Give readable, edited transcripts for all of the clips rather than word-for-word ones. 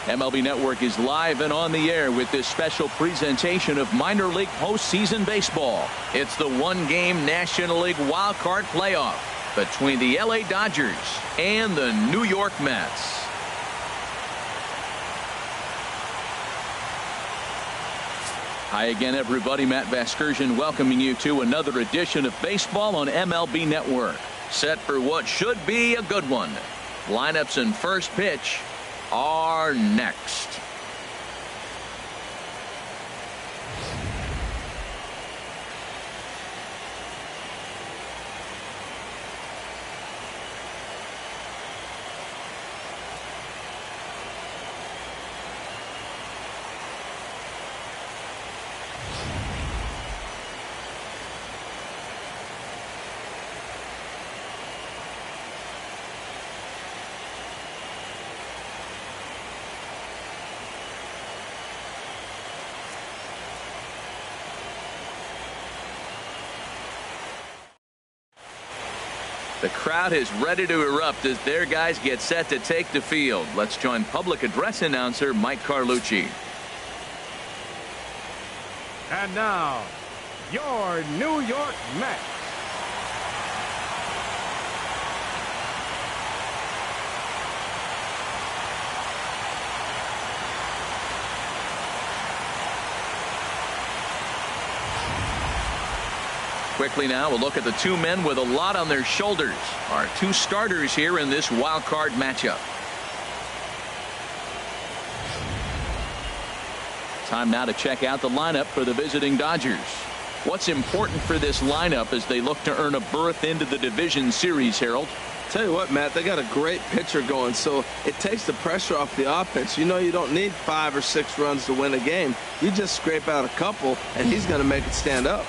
MLB Network is live and on the air with this special presentation of minor league postseason baseball. It's the one-game National League Wild Card playoff between the LA Dodgers and the New York Mets. Hi again, everybody. Matt Vasgersian welcoming you to another edition of baseball on MLB Network. Set for what should be a good one. Lineups and first pitch are next. The crowd is ready to erupt as their guys get set to take the field. Let's join public address announcer Mike Carlucci. And now, your New York Mets. Quickly now, we'll look at the two men with a lot on their shoulders. Our two starters here in this wild card matchup. Time now to check out the lineup for the visiting Dodgers. What's important for this lineup as they look to earn a berth into the division series, Harold? Tell you what, Matt, they got a great pitcher going, so it takes the pressure off the offense. You know you don't need 5 or 6 runs to win a game. You just scrape out a couple, and he's going to make it stand up.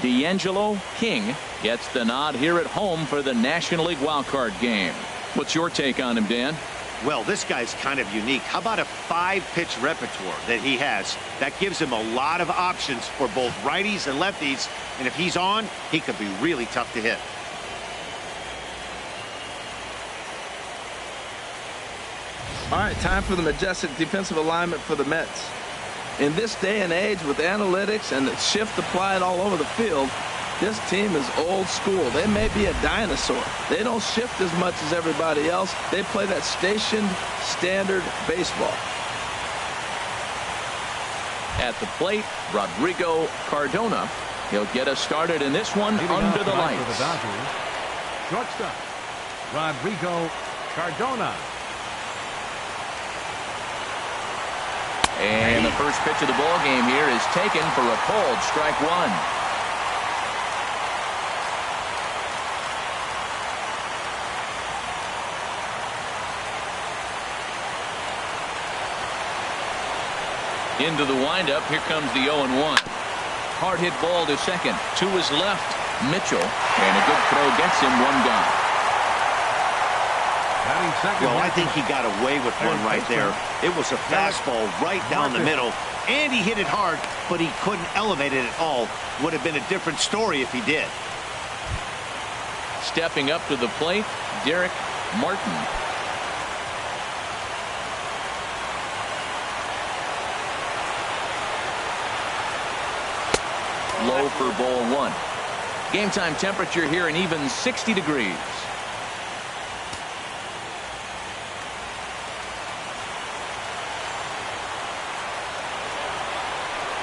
D'Angelo King gets the nod here at home for the National League wildcard game. What's your take on him, Dan? Well, this guy's kind of unique. How about a 5-pitch repertoire that he has? That gives him a lot of options for both righties and lefties. And if he's on, he could be really tough to hit. All right, time for the majestic defensive alignment for the Mets. In this day and age with analytics and the shift applied all over the field, this team is old school. They may be a dinosaur. They don't shift as much as everybody else. They play that stationed standard baseball. At the plate, Rodrigo Cardona. He'll get us started in this one under the lights. For the Dodgers, shortstop, Rodrigo Cardona. And the first pitch of the ball game here is taken for a called strike one. Into the windup. Here comes the 0-1. Hard hit ball to second. To his left, Mitchell. And a good throw gets him one gone. Well, I think he got away with one right there. It was a fastball right down the middle, and he hit it hard, but he couldn't elevate it at all. Would have been a different story if he did. Stepping up to the plate, Derek Martin. Low for ball one. Game time temperature here an even 60 degrees.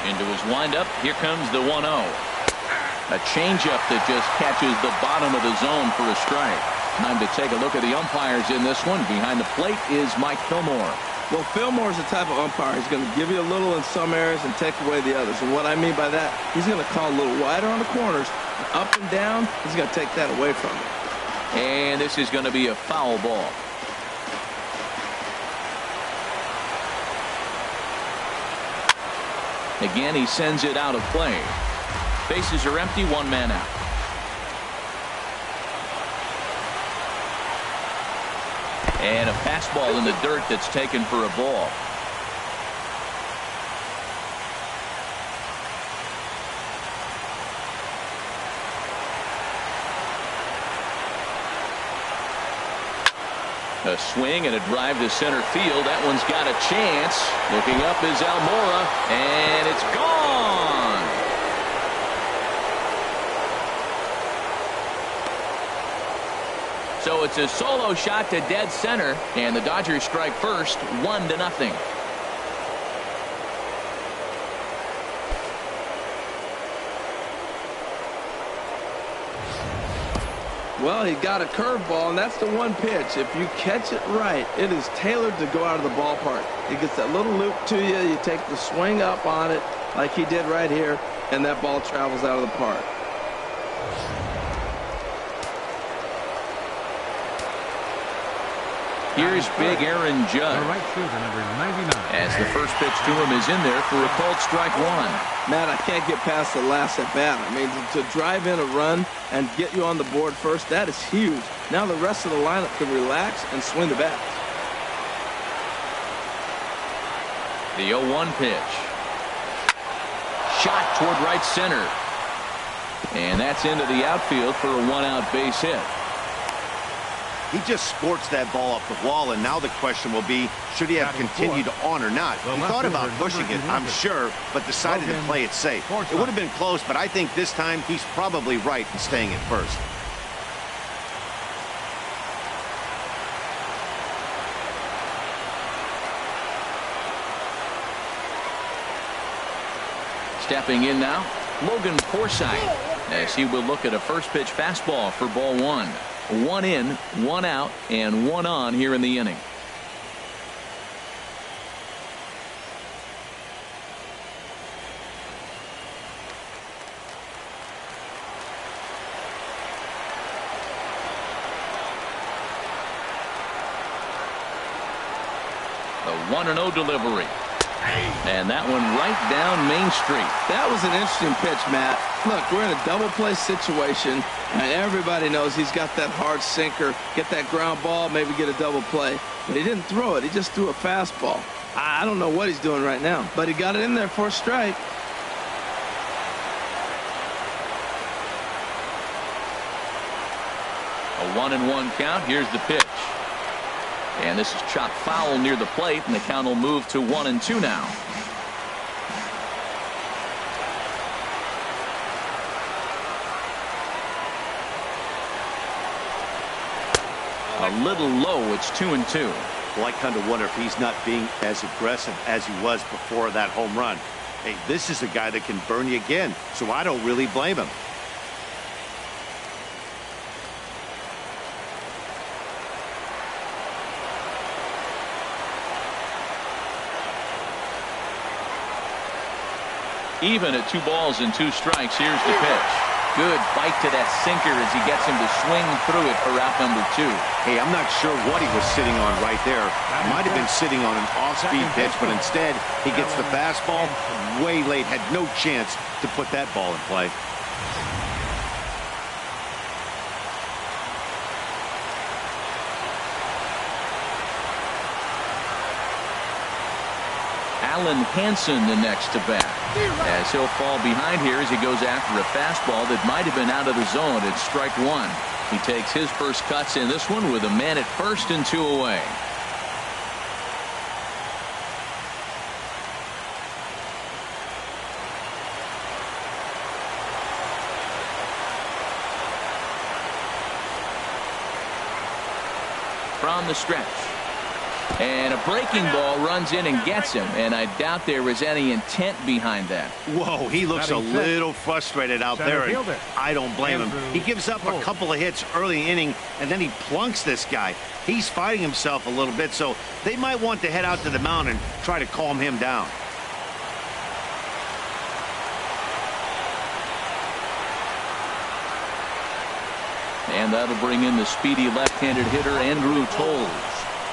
Into his windup. Here comes the 1-0. A changeup that just catches the bottom of the zone for a strike. Time to take a look at the umpires in this one. Behind the plate is Mike Fillmore. Well, Fillmore is the type of umpire. He's going to give you a little in some areas and take away the others. And what I mean by that, he's going to call a little wider on the corners. Up and down, he's going to take that away from you. And this is going to be a foul ball. Again, he sends it out of play. Bases are empty, one man out. And a fastball in the dirt that's taken for a ball. A swing and a drive to center field. That one's got a chance. Looking up is Almora, and it's gone. So it's a solo shot to dead center, and the Dodgers strike first, 1-0. Well, he got a curveball, and that's the one pitch. If you catch it right, it is tailored to go out of the ballpark. It gets that little loop to you. You take the swing up on it like he did right here, and that ball travels out of the park. Here's big Aaron Judge. The right fielder, number 99. As the first pitch to him is in there for a called strike one. Matt, I can't get past the last at bat. I mean, to drive in a run and get you on the board first, that is huge. Now the rest of the lineup can relax and swing the bat. The 0-1 pitch. Shot toward right center. And that's into the outfield for a one-out base hit. He just sports that ball up the wall, and now the question will be, should he have continued on or not? He thought about pushing it, I'm sure, but decided to play it safe. It would have been close, but I think this time he's probably right in staying at first. Stepping in now, Logan Forsythe, as he will look at a first pitch fastball for ball one. 1 in, 1 out, and 1 on here in the inning. The 1-0 delivery. And that one right down Main Street. That was an interesting pitch, Matt. Look, we're in a double play situation, and everybody knows he's got that hard sinker. Get that ground ball, maybe get a double play. But he didn't throw it. He just threw a fastball. I don't know what he's doing right now, but he got it in there for a strike. A 1-1 count. Here's the pitch. And this is chopped foul near the plate, and the count will move to 1-2 now. A little low. It's 2-2. Well, I kind of wonder if he's not being as aggressive as he was before that home run. Hey, this is a guy that can burn you again, so I don't really blame him. Even at 2 balls and 2 strikes. Here's the pitch. Good bite to that sinker as he gets him to swing through it for out number 2. Hey, I'm not sure what he was sitting on right there. Might have been sitting on an off-speed pitch, but instead he gets the fastball way late. Had no chance to put that ball in play. Alan Hansen the next to bat, as he'll fall behind here as he goes after a fastball that might have been out of the zone. It's strike 1. He takes his first cuts in this one with a man at first and 2 away. From the stretch. And a breaking ball runs in and gets him, and I doubt there was any intent behind that. Whoa, he looks a little frustrated out there, and I don't blame him. He gives up a couple of hits early in the inning, and then he plunks this guy. He's fighting himself a little bit, so they might want to head out to the mound and try to calm him down. And that'll bring in the speedy left-handed hitter Andrew Toles.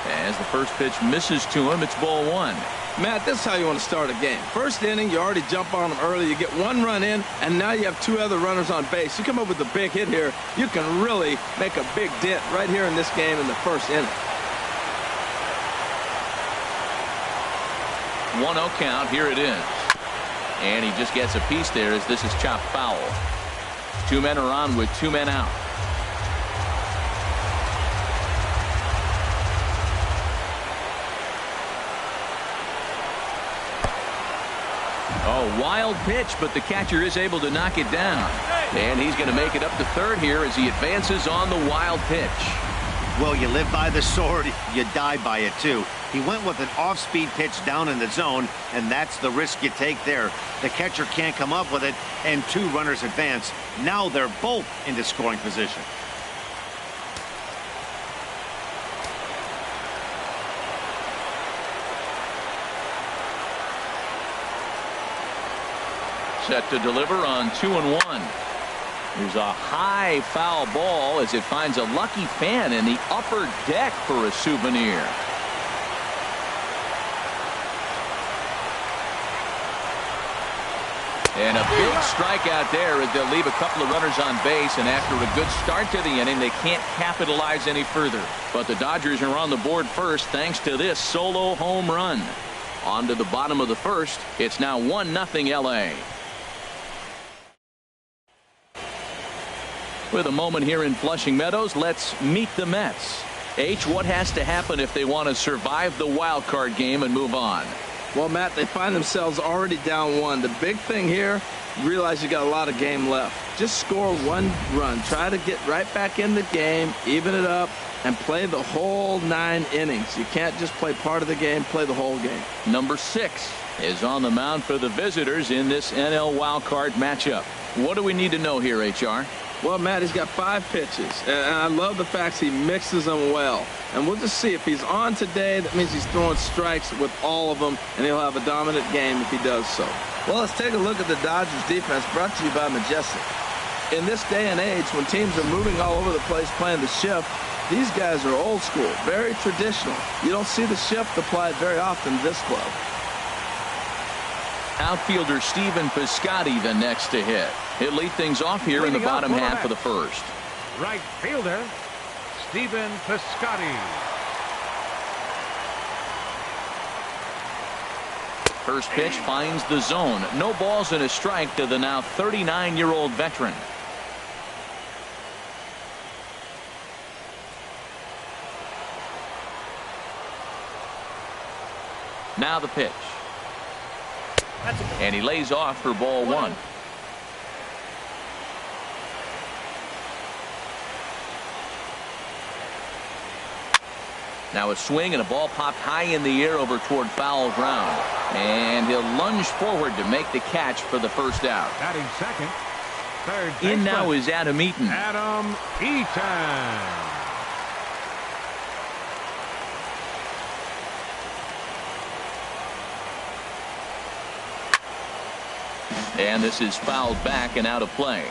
As the first pitch misses to him, it's ball 1. Matt, this is how you want to start a game. First inning, you already jump on them early. You get 1 run in, and now you have 2 other runners on base. You come up with a big hit here, you can really make a big dent right here in this game in the first inning. 1-0 count. Here it is. And he just gets a piece there as this is chopped foul. 2 men are on with 2 men out. Oh, wild pitch, but the catcher is able to knock it down. And he's going to make it up to third here as he advances on the wild pitch. Well, you live by the sword, you die by it too. He went with an off-speed pitch down in the zone, and that's the risk you take there. The catcher can't come up with it, and 2 runners advance. Now they're both into scoring position. Set to deliver on 2-1. There's a high foul ball as it finds a lucky fan in the upper deck for a souvenir. And a big strikeout there as they'll leave a couple of runners on base, and after a good start to the inning, they can't capitalize any further. But the Dodgers are on the board first thanks to this solo home run. On to the bottom of the first. It's now 1-0 LA. With a moment here in Flushing Meadows, let's meet the Mets. H, what has to happen if they want to survive the wild card game and move on? Well, Matt, they find themselves already down 1. The big thing here, you realize you got a lot of game left. Just score 1 run. Try to get right back in the game, even it up, and play the whole 9 innings. You can't just play part of the game, play the whole game. Number 6 is on the mound for the visitors in this NL wild card matchup. What do we need to know here, HR? Well, Matt, he's got 5 pitches, and I love the fact he mixes them well. And we'll just see if he's on today. That means he's throwing strikes with all of them, and he'll have a dominant game if he does so. Well, let's take a look at the Dodgers defense, brought to you by Majestic. In this day and age, when teams are moving all over the place playing the shift, these guys are old school, very traditional. You don't see the shift applied very often in this club. Outfielder Stephen Piscotty the next to hit. He'll lead things off here in the bottom half of the first. Right fielder, Stephen Piscotty. First pitch finds the zone. No balls and a strike to the now 39-year-old veteran. Now the pitch. And he lays off for ball 1. Now a swing and a ball popped high in the air over toward foul ground. And he'll lunge forward to make the catch for the first out. Batting second, third In now is Adam Eaton. Adam Eaton. And this is fouled back and out of play.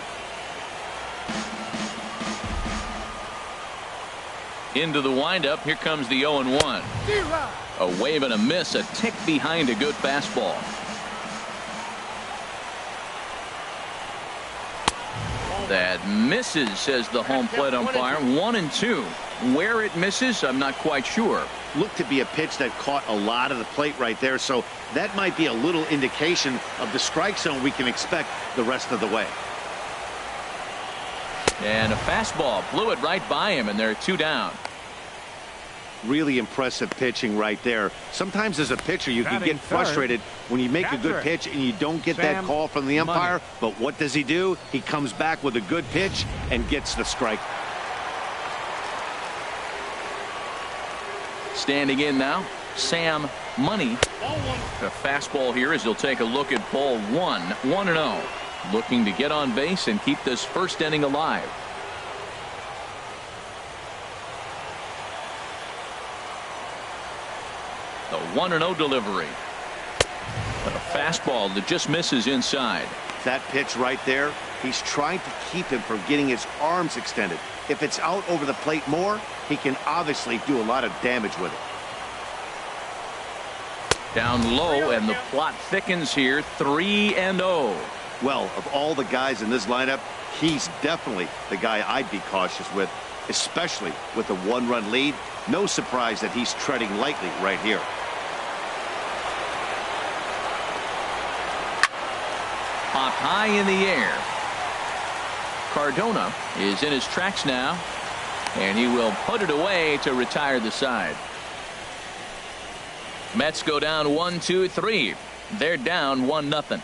Into the windup. Here comes the 0-1. A wave and a miss, a tick behind a good fastball. That misses, says the home plate umpire. 1-2. Where it misses, I'm not quite sure. Looked to be a pitch that caught a lot of the plate right there, so that might be a little indication of the strike zone we can expect the rest of the way. And a fastball blew it right by him, and they're 2 down. Really impressive pitching right there. Sometimes as a pitcher you can get frustrated when you make a good pitch and you don't get that call from the umpire. But what does he do? He comes back with a good pitch and gets the strike. Standing in now, Sam Money. A fastball here as he'll take a look at ball 1. 1-0. Looking to get on base and keep this first inning alive. The 1-0 delivery. A fastball that just misses inside. That pitch right there, he's trying to keep him from getting his arms extended. If it's out over the plate more, he can obviously do a lot of damage with it. Down low, and the plot thickens here. 3-0. Well, of all the guys in this lineup, he's definitely the guy I'd be cautious with, especially with a 1-run lead. No surprise that he's treading lightly right here. Popped high in the air. Cardona is in his tracks now, and he will put it away to retire the side. Mets go down 1-2-3. They're down 1-0.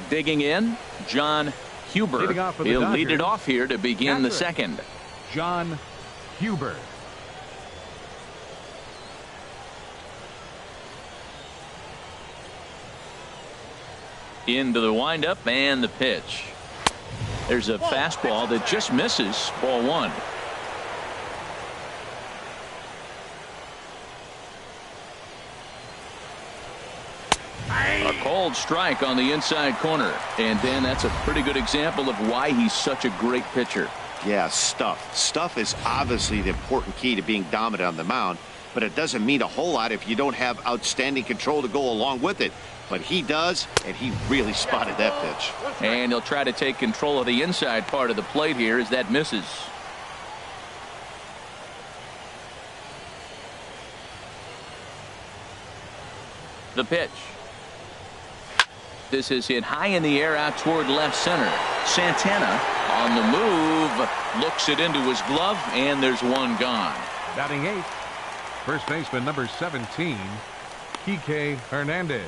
Digging in, John Huber. He'll lead it off here to begin the second. John Huber. Into the windup and the pitch. There's a fastball that just misses. Ball one. A cold strike on the inside corner. And then that's a pretty good example of why he's such a great pitcher. Yeah, stuff. Stuff is obviously the important key to being dominant on the mound, but it doesn't mean a whole lot if you don't have outstanding control to go along with it. But he does, and he really spotted that pitch. And he'll try to take control of the inside part of the plate here as that misses. The pitch. This is hit high in the air out toward left center. Santana on the move, looks it into his glove, and there's one gone. Batting eighth, first baseman number 17, Kike Hernandez.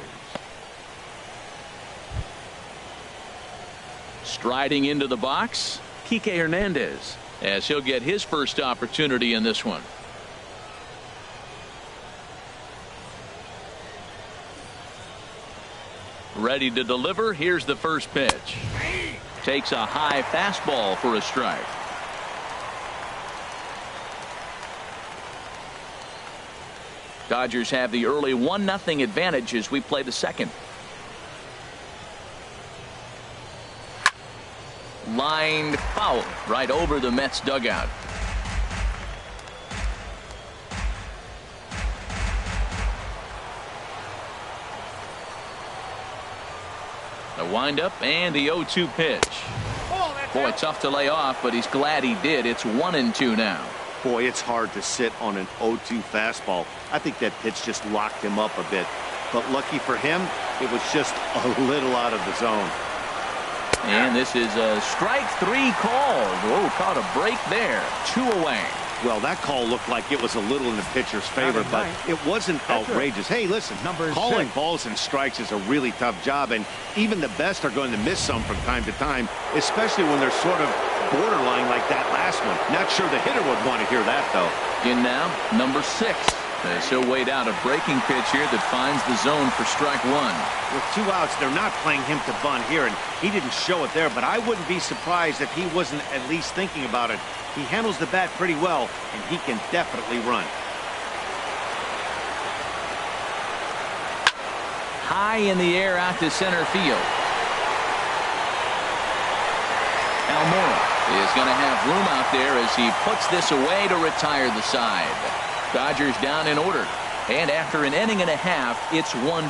Striding into the box, Kike Hernandez, as he'll get his first opportunity in this one. Ready to deliver. Here's the first pitch. Takes a high fastball for a strike. Dodgers have the early 1-0 advantage as we play the second. Lined foul right over the Mets dugout. The windup and the 0-2 pitch. Boy, tough to lay off, but he's glad he did. It's 1-2 now. Boy, it's hard to sit on an 0-2 fastball. I think that pitch just locked him up a bit. But lucky for him, it was just a little out of the zone. And this is a strike three call. Oh, caught a break there. 2 away. Well, that call looked like it was a little in the pitcher's favor, but it wasn't outrageous. Hey, listen, calling balls and strikes is a really tough job, and even the best are going to miss some from time to time, especially when they're sort of borderline like that last one. Not sure the hitter would want to hear that, though. In now, number 6. As he'll wait out a breaking pitch here that finds the zone for strike one. With 2 outs, they're not playing him to bunt here, and he didn't show it there, but I wouldn't be surprised if he wasn't at least thinking about it. He handles the bat pretty well, and he can definitely run. High in the air out to center field. Almora is going to have room out there as he puts this away to retire the side. Dodgers down in order, and after an inning and a half, it's 1-0.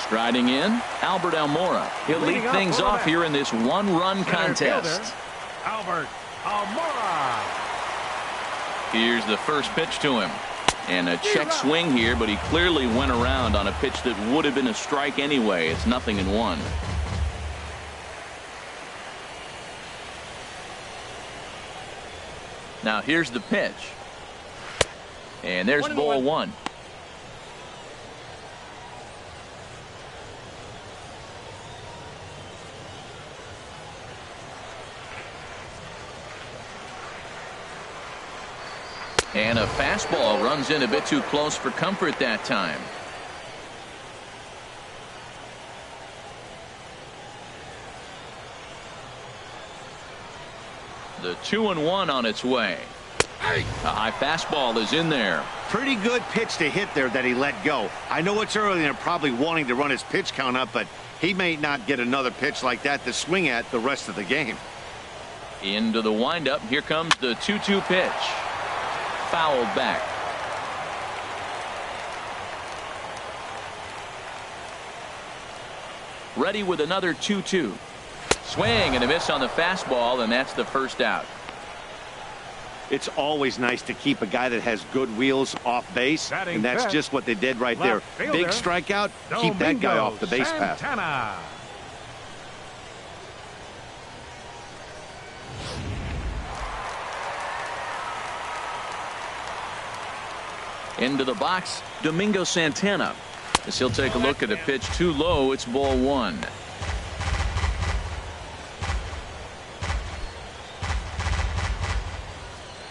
Striding in, Albert Almora. He'll lead things off here in this one-run contest. Albert Almora. Here's the first pitch to him. And a check swing here, but he clearly went around on a pitch that would have been a strike anyway. It's 0-1. Now here's the pitch. And there's ball one. And a fastball runs in a bit too close for comfort that time. The 2-1 on its way. A high fastball is in there. Pretty good pitch to hit there that he let go. I know it's early and they're probably wanting to run his pitch count up, but he may not get another pitch like that to swing at the rest of the game. Into the windup. Here comes the 2-2 pitch. Fouled back. Ready with another 2-2. Swing and a miss on the fastball, and that's the first out. It's always nice to keep a guy that has good wheels off base, and that's just what they did right there. Big strikeout, keep that guy off the base path. Into the box, Domingo Santana. As he'll take a look at a pitch too low, it's ball one.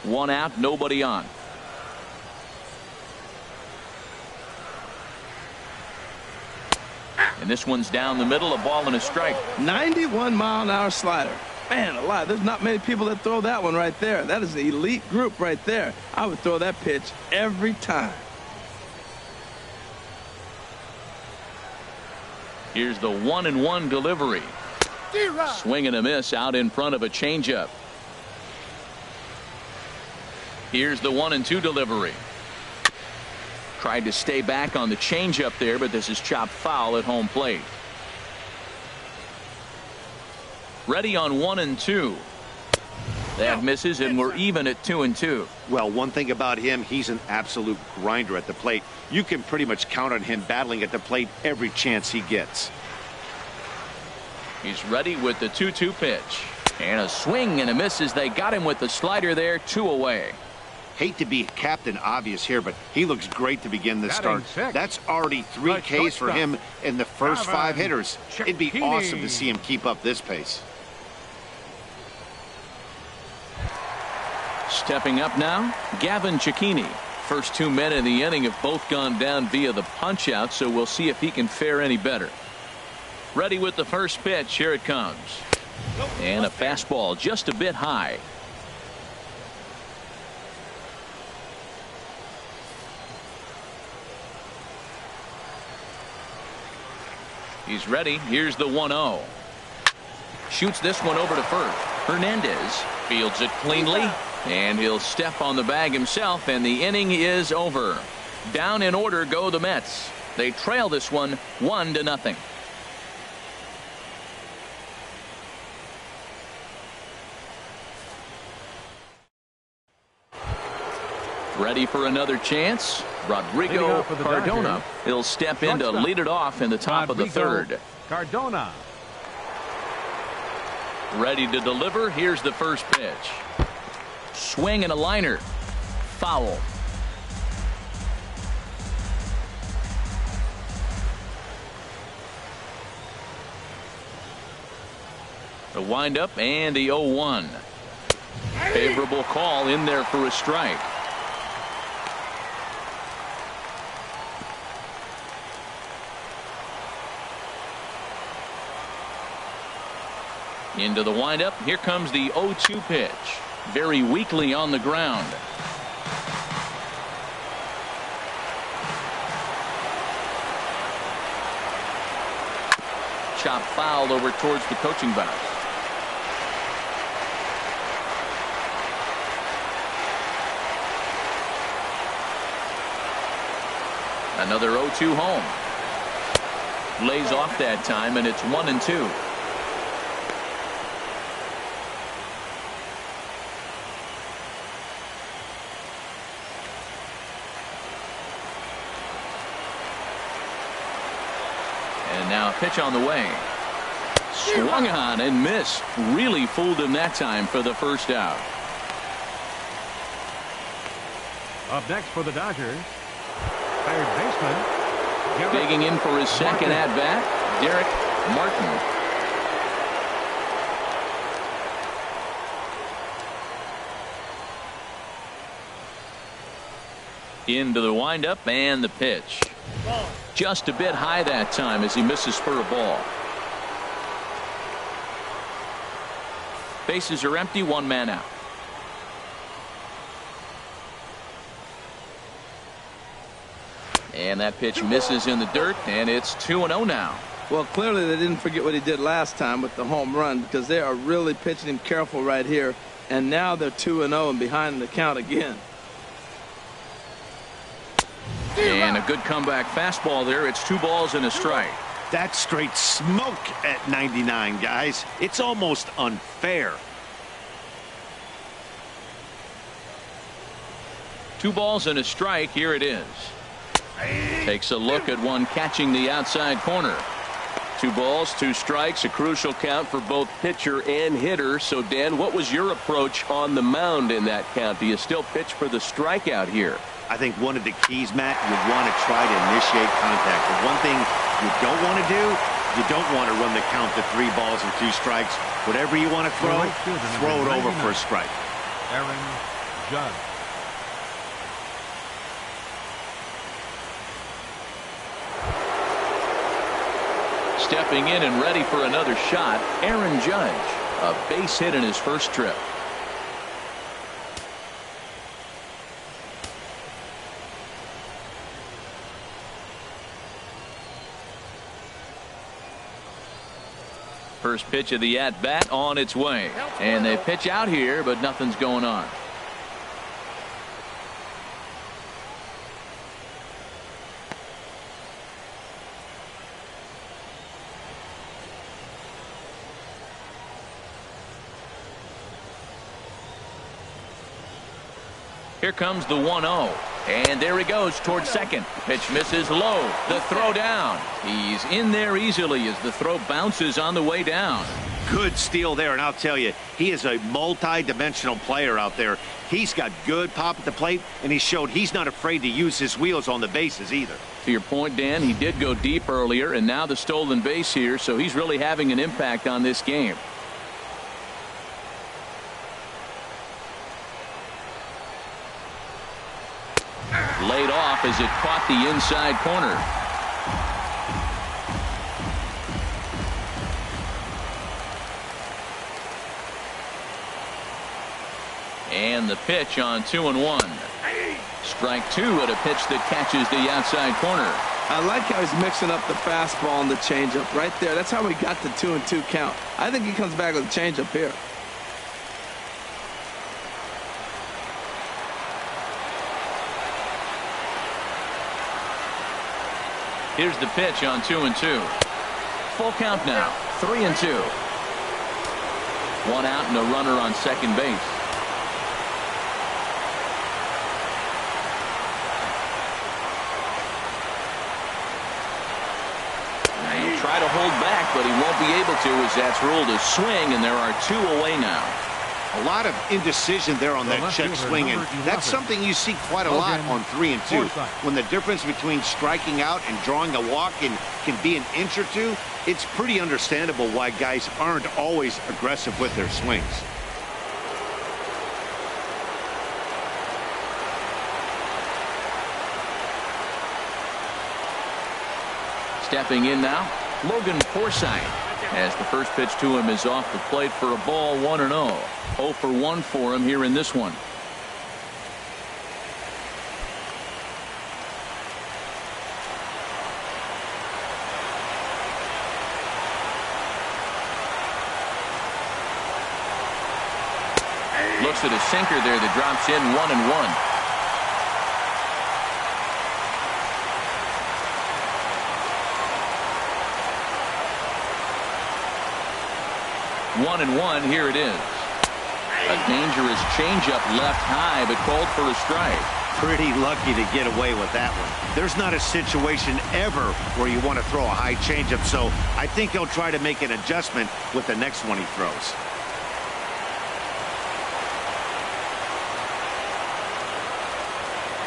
One out, nobody on. And this one's down the middle, a ball and a strike. 91-mile-an-hour slider. Man alive, there's not many people that throw that one right there. That is an elite group right there. I would throw that pitch every time. Here's the 1-1 delivery. Swing and a miss out in front of a changeup. Here's the 1-2 delivery. Tried to stay back on the changeup there, but this is chopped foul at home plate. Ready on 1-2. That misses, and we're even at 2-2. Well, one thing about him, he's an absolute grinder at the plate. You can pretty much count on him battling at the plate every chance he gets. He's ready with the 2-2 pitch. And a swing and a miss as they got him with the slider there, 2 away. Hate to be Captain Obvious here, but he looks great to begin this start. That's already 3 Ks for him in the first 5 hitters. It'd be awesome to see him keep up this pace. Stepping up now, Gavin Cecchini. First 2 men in the inning have both gone down via the punch-out, so we'll see if he can fare any better. Ready with the first pitch. Here it comes. And a fastball just a bit high. He's ready. Here's the 1-0. Shoots this one over to first. Hernandez fields it cleanly, and he'll step on the bag himself, and the inning is over. Down in order go the Mets. They trail this one 1-0. Ready for another chance. Rodrigo Cardona. He'll step in to lead it off in the top of the third. Cardona. Ready to deliver. Here's the first pitch. Swing and a liner. Foul. The windup and the 0-1. Favorable call in there for a strike. Into the windup. Here comes the 0-2 pitch. Very weakly on the ground. Chop foul over towards the coaching box. Another 0-2 home. Lays off that time, and it's 1-2. Now a pitch on the way. Swung on and missed. Really fooled him that time for the first out. Up next for the Dodgers, third baseman. Digging in for his second at-bat, Derek Martin. Into the windup and the pitch. Just a bit high that time as he misses for a ball. Bases are empty, 1 man out. And that pitch misses in the dirt, and it's 2-0 now. Well, clearly they didn't forget what he did last time with the home run, because they are really pitching him careful right here. And now they're 2-0 and behind in the count again. And a good comeback fastball there. It's 2 balls and a strike. That's straight smoke at 99, guys. It's almost unfair. 2 balls and a strike. Here it is. Takes a look at one catching the outside corner. 2 balls, 2 strikes, a crucial count for both pitcher and hitter. So, Dan, what was your approach on the mound in that count? Do you still pitch for the strikeout here? I think one of the keys, Matt, you want to try to initiate contact. The one thing you don't want to do, you don't want to run the count to 3 balls and 2 strikes. Whatever you want to throw it over for a strike. Aaron Judge. Stepping in and ready for another shot, Aaron Judge. A base hit in his first trip. First pitch of the at-bat on its way. And they pitch out here, but nothing's going on. Here comes the 1-0. And there he goes towards second. Pitch misses low. The throw down. He's in there easily as the throw bounces on the way down. Good steal there, and I'll tell you, he is a multi-dimensional player out there. He's got good pop at the plate, and he showed he's not afraid to use his wheels on the bases either. To your point, Dan, he did go deep earlier, and now the stolen base here, so he's really having an impact on this game. Laid off as it caught the inside corner. And the pitch on 2-1. Strike 2 at a pitch that catches the outside corner. I like how he's mixing up the fastball and the changeup right there. That's how we got the 2-2 count. I think he comes back with a changeup here. Here's the pitch on 2-2. Full count now. 3-2. 1 out and a runner on second base. Now he'll try to hold back, but he won't be able to as that's ruled a swing, and there are 2 away now. A lot of indecision there on that check swing, and that's something you see quite a lot on 3-2. When the difference between striking out and drawing a walk can be an inch or 2, it's pretty understandable why guys aren't always aggressive with their swings. Stepping in now, Logan Forsythe, as the first pitch to him is off the plate for a ball. 1-0. 0 for 1 for him here in this one. Looks at a sinker there that drops in. 1-1. 1-1. Here it is. A dangerous changeup left high, but called for a strike. Pretty lucky to get away with that one. There's not a situation ever where you want to throw a high changeup, so I think he'll try to make an adjustment with the next one he throws.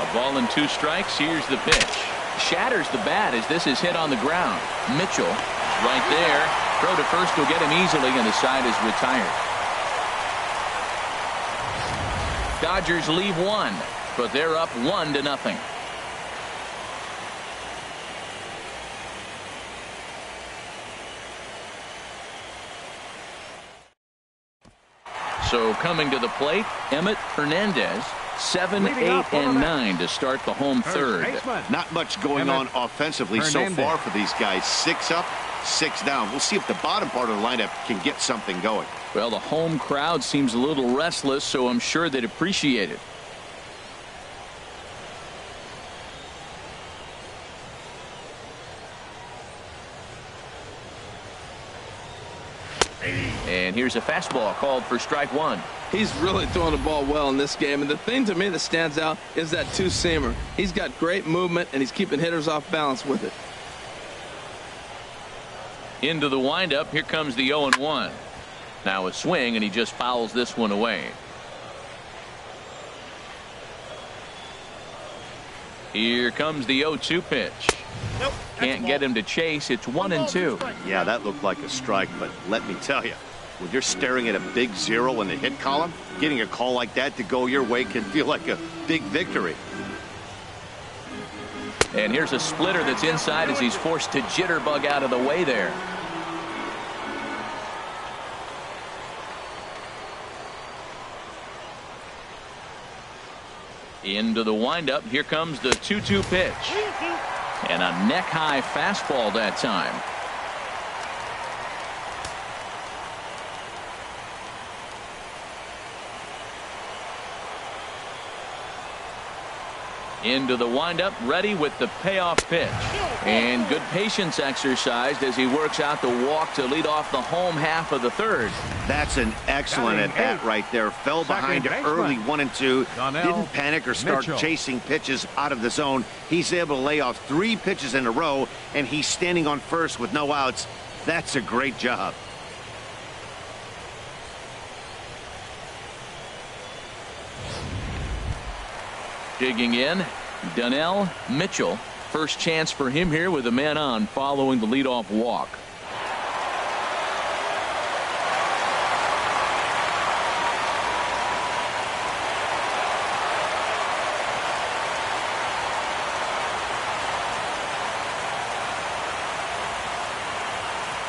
A ball and 2 strikes. Here's the pitch. Shatters the bat as this is hit on the ground. Mitchell right there. Throw to first will get him easily, and the side is retired. Dodgers leave 1, but they're up 1-0. So coming to the plate, Emmett Hernandez. 7, 8, and 9 to start the home third. Not much going on offensively so far for these guys. 6 up, 6 down. We'll see if the bottom part of the lineup can get something going. Well, the home crowd seems a little restless, so I'm sure they'd appreciate it. And here's a fastball called for strike one. He's really throwing the ball well in this game. And the thing to me that stands out is that two-seamer. He's got great movement, and he's keeping hitters off balance with it. Into the windup. Here comes the 0-1. Now a swing, and he just fouls this one away. Here comes the 0-2 pitch. Nope, can't get him to chase. It's 1-2. Yeah, that looked like a strike, but let me tell you, when you're staring at a big 0 in the hit column, getting a call like that to go your way can feel like a big victory. And here's a splitter that's inside as he's forced to jitterbug out of the way there. Into the windup. Here comes the 2-2 pitch. And a neck-high fastball that time. Into the windup, ready with the payoff pitch. And good patience exercised as he works out the walk to lead off the home half of the third. That's an excellent at-bat right there. Fell behind early 1-2. Didn't panic or start chasing pitches out of the zone. He's able to lay off 3 pitches in a row, and he's standing on first with no outs. That's a great job. Digging in, Donnell Mitchell. First chance for him here with a man on following the leadoff walk.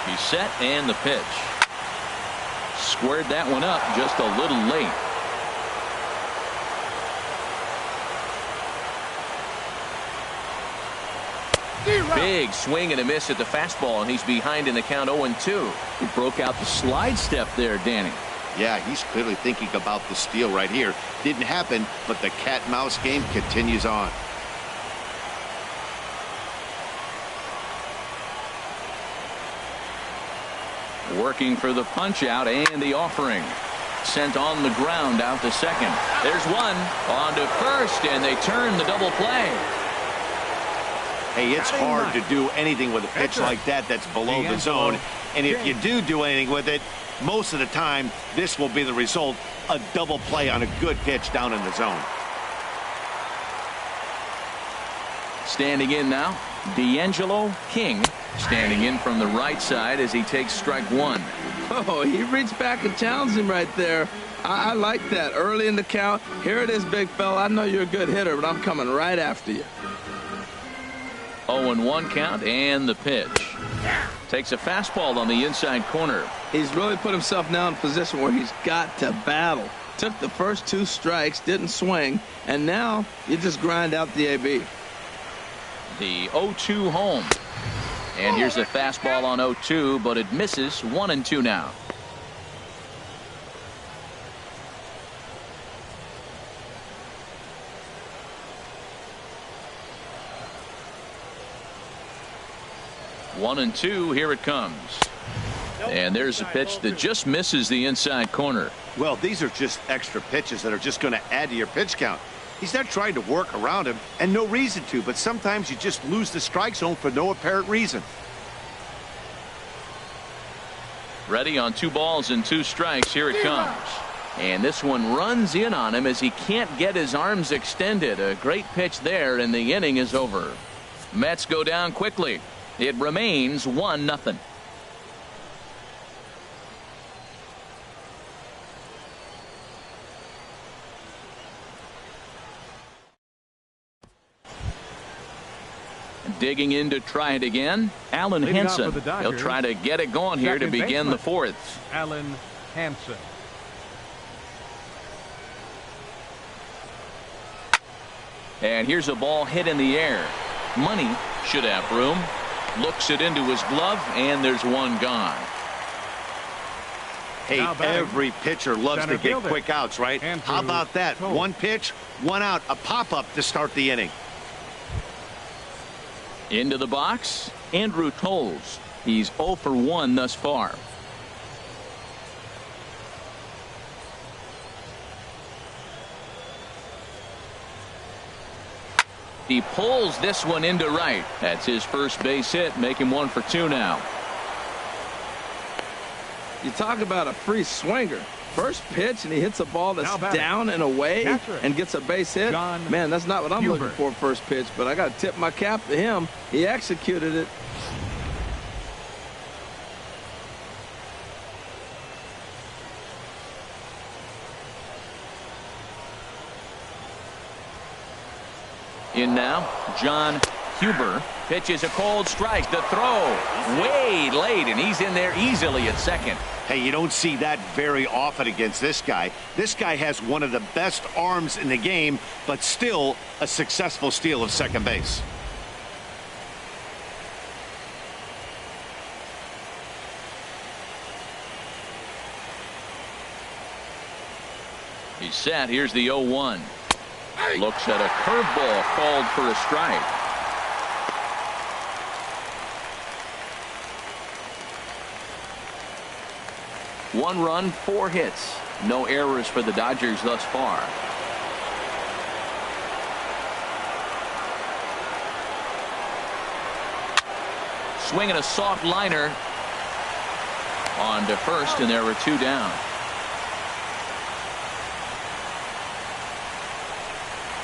He's set and the pitch. Squared that one up just a little late. Big swing and a miss at the fastball, and he's behind in the count 0-2. He broke out the slide step there, Danny. Yeah, he's clearly thinking about the steal right here. Didn't happen, but the cat-mouse game continues on. Working for the punch out and the offering. Sent on the ground out to second. There's one on to first, and they turn the double play. Hey, it's hard to do anything with a pitch like that that's below the zone. And if you do anything with it, most of the time, this will be the result. A double play on a good pitch down in the zone. Standing in now, D'Angelo King. Standing in from the right side as he takes strike one. Oh, he reached back and challenged him right there. I like that. Early in the count. Here it is, big fella. I know you're a good hitter, but I'm coming right after you. 0-1 count and the pitch. Takes a fastball on the inside corner. He's really put himself now in a position where he's got to battle. Took the first 2 strikes, didn't swing, and now you just grind out the AB. The 0-2 home. And here's a fastball on 0-2, but it misses. 1-2 now. One and two. Here it comes. And there's a pitch that just misses the inside corner. Well, these are just extra pitches that are just going to add to your pitch count. He's not trying to work around him, and no reason to, but sometimes you just lose the strike zone for no apparent reason. Ready on 2 balls and 2 strikes. Here it comes. And this one runs in on him as he can't get his arms extended. A great pitch there, and the inning is over. Mets go down quickly. It remains 1-0. Digging in to try it again, Alan Hansen. He'll try to get it going here to begin the 4th. Alan Hansen. And here's a ball hit in the air. Money should have room. Looks it into his glove, and there's one gone. Hey, every pitcher loves to get quick outs, right? How about that? 1 pitch, 1 out, a pop-up to start the inning. Into the box, Andrew Toles. He's 0 for 1 thus far. He pulls this one into right. That's his first base hit, make him 1 for 2 now. You talk about a free swinger. First pitch, and he hits a ball that's down and away and gets a base hit. Man, that's not what I'm looking for first pitch, but I got to tip my cap to him. He executed it. In now, John Huber pitches a cold strike. The throw way late, and he's in there easily at second. Hey, you don't see that very often against this guy. This guy has one of the best arms in the game, but still a successful steal of second base. He's set. Here's the 0-1. Looks at a curveball called for a strike. One run, 4 hits. No errors for the Dodgers thus far. Swinging a soft liner on to first, and there were 2 down.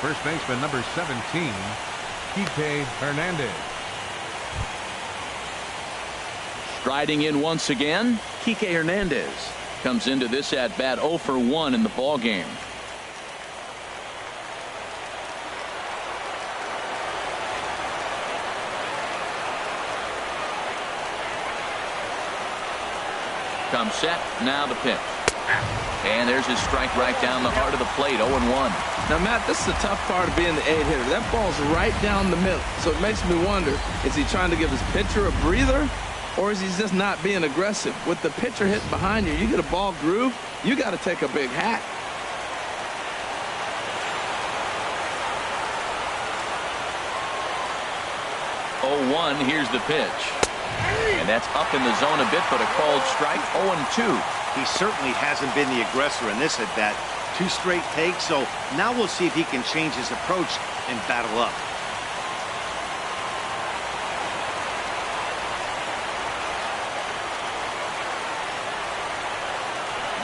First baseman number 17, Kike Hernandez. Striding in once again, Kike Hernandez comes into this at bat 0 for 1 in the ball game. Comes set, now the pitch. And there's his strike right down the heart of the plate, 0-1. Now, Matt, this is the tough part of being the 8-hitter. That ball's right down the middle. So it makes me wonder, is he trying to give his pitcher a breather, or is he just not being aggressive? With the pitcher hitting behind you, you get a ball groove, you got to take a big hack. Here's the pitch. And that's up in the zone a bit, but a called strike, 0-2. He certainly hasn't been the aggressor in this at bat. 2 straight takes, so now we'll see if he can change his approach and battle up.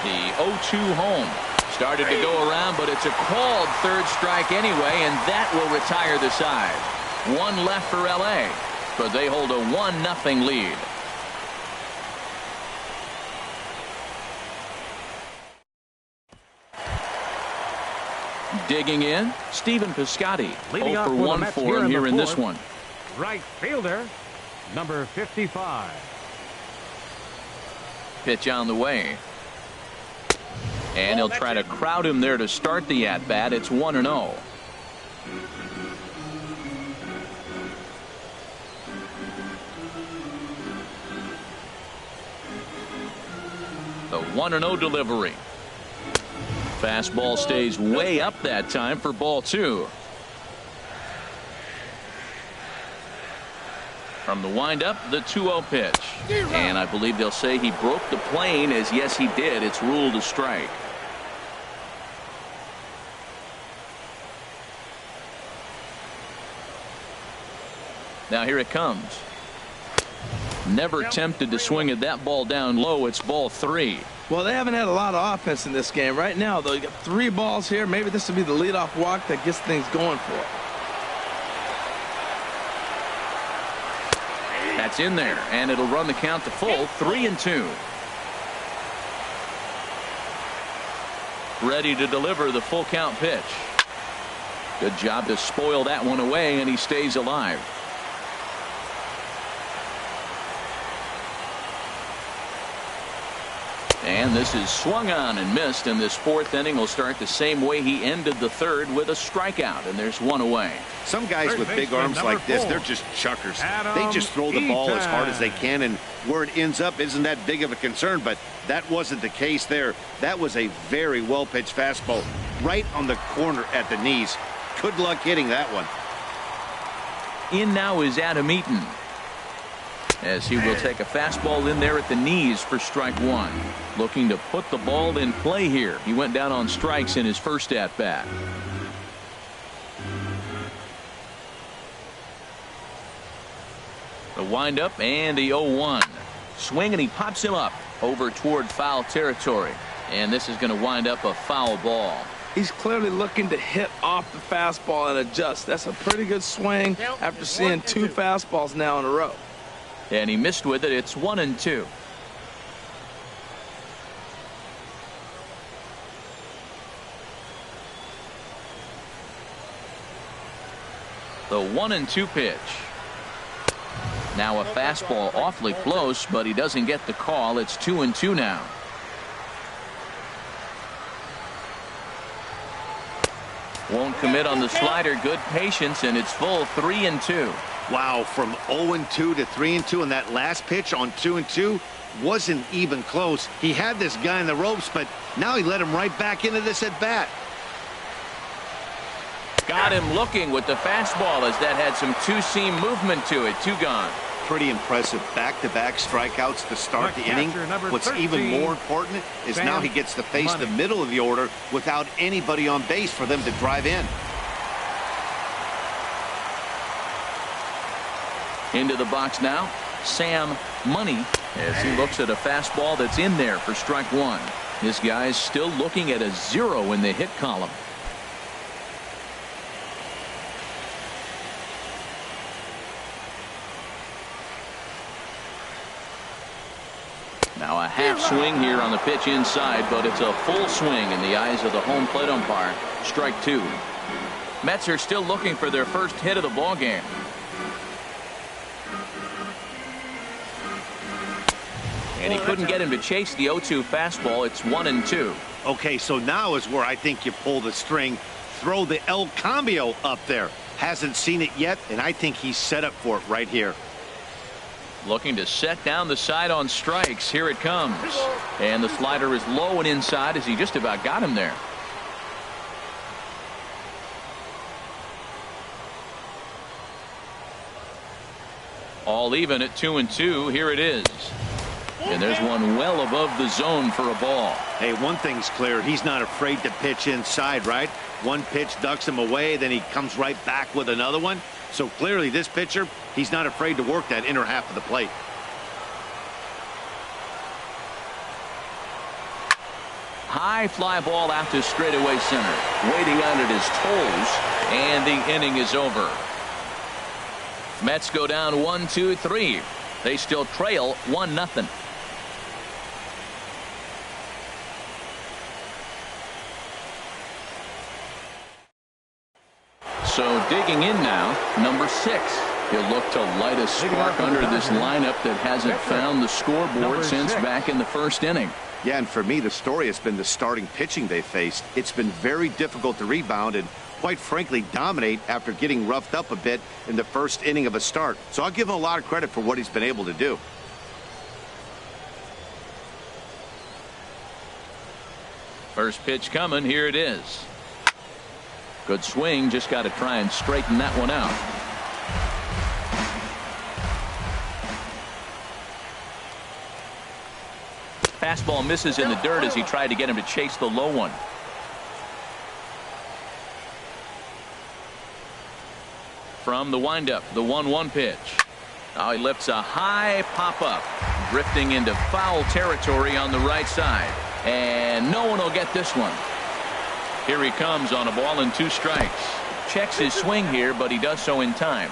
The 0-2 home started to go around, but it's a called third strike anyway, and that will retire the side. 1 left for LA, but they hold a 1-0 lead. Digging in, Stephen Piscotty. 0 for 1 for him here in this one. Right fielder, number 55. Pitch on the way. And he'll try to crowd him there to start the at-bat. It's 1-0. The 1-0 delivery. Fastball stays way up that time for ball 2. From the windup, the 2-0 pitch. And I believe they'll say he broke the plane, as yes he did. It's ruled a strike. Now here it comes. Never tempted to swing at that ball down low. It's ball 3. Well, they haven't had a lot of offense in this game. Right now, though, you got 3 balls here. Maybe this will be the leadoff walk that gets things going for it. That's in there, and it'll run the count to full, 3-2. Ready to deliver the full count pitch. Good job to spoil that one away, and he stays alive. And this is swung on and missed, and this 4th inning will start the same way he ended the 3rd, with a strikeout, and there's 1 away. Some guys with big arms like this, they're just chuckers. They just throw the ball as hard as they can, and where it ends up isn't that big of a concern, but that wasn't the case there. That was a very well-pitched fastball right on the corner at the knees. Good luck hitting that one. In now is Adam Eaton, as he will take a fastball in there at the knees for strike 1. Looking to put the ball in play here. He went down on strikes in his first at bat. windup and the 0-1. Swing, and he pops him up over toward foul territory. And this is going to wind up a foul ball. He's clearly looking to hit off the fastball and adjust. That's a pretty good swing after seeing 2 fastballs now in a row. And he missed with it. It's 1-2. The 1-2 pitch. Now a fastball awfully close, but he doesn't get the call. It's 2-2 now. Won't commit on the slider. Good patience, and it's full 3-2. Wow, from 0-2 to 3-2, and that last pitch on 2-2 wasn't even close. He had this guy in the ropes, but now he let him right back into this at bat. Got him looking with the fastball, as that had some two-seam movement to it. 2 gone. Pretty impressive back-to-back strikeouts to start the inning. What's even more important is now he gets to face the middle of the order without anybody on base for them to drive in. Into the box now, Sam Money, as he looks at a fastball that's in there for strike 1. This guy's still looking at a 0 in the hit column. Now a half swing here on the pitch inside, but it's a full swing in the eyes of the home plate umpire. Strike 2. Mets are still looking for their first hit of the ball game. And he couldn't get him to chase the 0-2 fastball. It's 1-2. Okay, so now is where I think you pull the string. Throw the El Cambio up there. Hasn't seen it yet, and I think he's set up for it right here. Looking to set down the side on strikes. Here it comes. And the slider is low and inside, as he just about got him there. All even at 2-2. Here it is. And there's one well above the zone for a ball. Hey, one thing's clear. He's not afraid to pitch inside, right? One pitch ducks him away, then he comes right back with another one. So clearly this pitcher, he's not afraid to work that inner half of the plate. High fly ball out to straightaway center. Waiting on it is Toles, and the inning is over. Mets go down 1-2-3. They still trail 1-0. So digging in now, number 6. He'll look to light a spark under this lineup that hasn't found the scoreboard since back in the first inning. Yeah, and for me, the story has been the starting pitching they faced. It's been very difficult to rebound and, quite frankly, dominate after getting roughed up a bit in the first inning of a start. So I'll give him a lot of credit for what he's been able to do. First pitch coming. Here it is. Good swing. Just got to try and straighten that one out. Fastball misses in the dirt as he tried to get him to chase the low one. From the windup, the 1-1 pitch. Now he lifts a high pop-up, drifting into foul territory on the right side. And no one will get this one. Here he comes on a ball and 2 strikes. Checks his swing here, but he does so in time.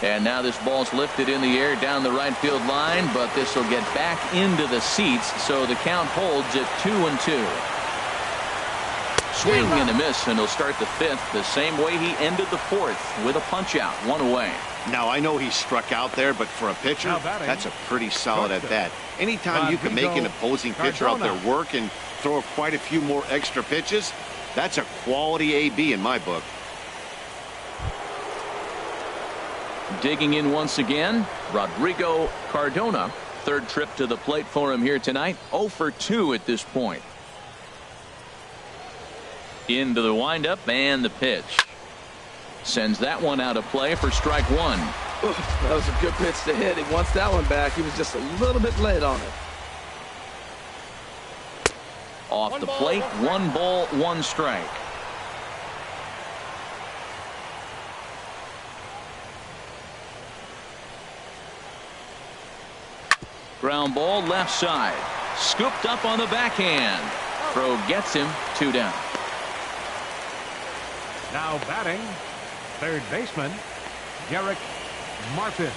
And now this ball's lifted in the air down the right field line, but this will get back into the seats, so the count holds at 2-2. Swing and a miss, and he'll start the 5th the same way he ended the 4th, with a punch out, 1 away. Now I know he struck out there, but for a pitcher, that's a pretty solid at bat. Anytime you can make an opposing pitcher out there work and throw quite a few more extra pitches, that's a quality AB in my book. Digging in once again, Rodrigo Cardona. 3rd trip to the plate for him here tonight. 0 for 2 at this point. Into the windup and the pitch. Sends that one out of play for strike 1. Oof, that was a good pitch to hit. He wants that one back. He was just a little bit late on it. Off the plate, 1 ball, 1 strike. Ground ball left side. Scooped up on the backhand. Throw gets him 2 down. Now batting, third baseman, Derek Martin.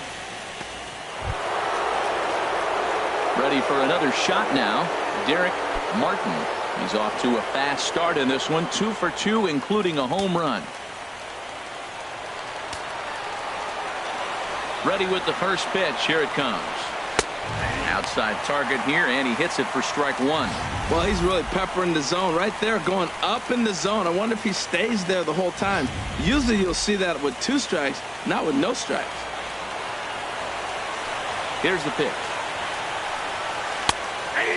Ready for another shot now, Derek Martin. He's off to a fast start in this one, 2 for 2, including a home run. Ready with the first pitch. Here it comes. Outside target here, and he hits it for strike 1. Well, he's really peppering the zone right there, going up in the zone. I wonder if he stays there the whole time. Usually you'll see that with 2 strikes, not with no strikes. Here's the pitch.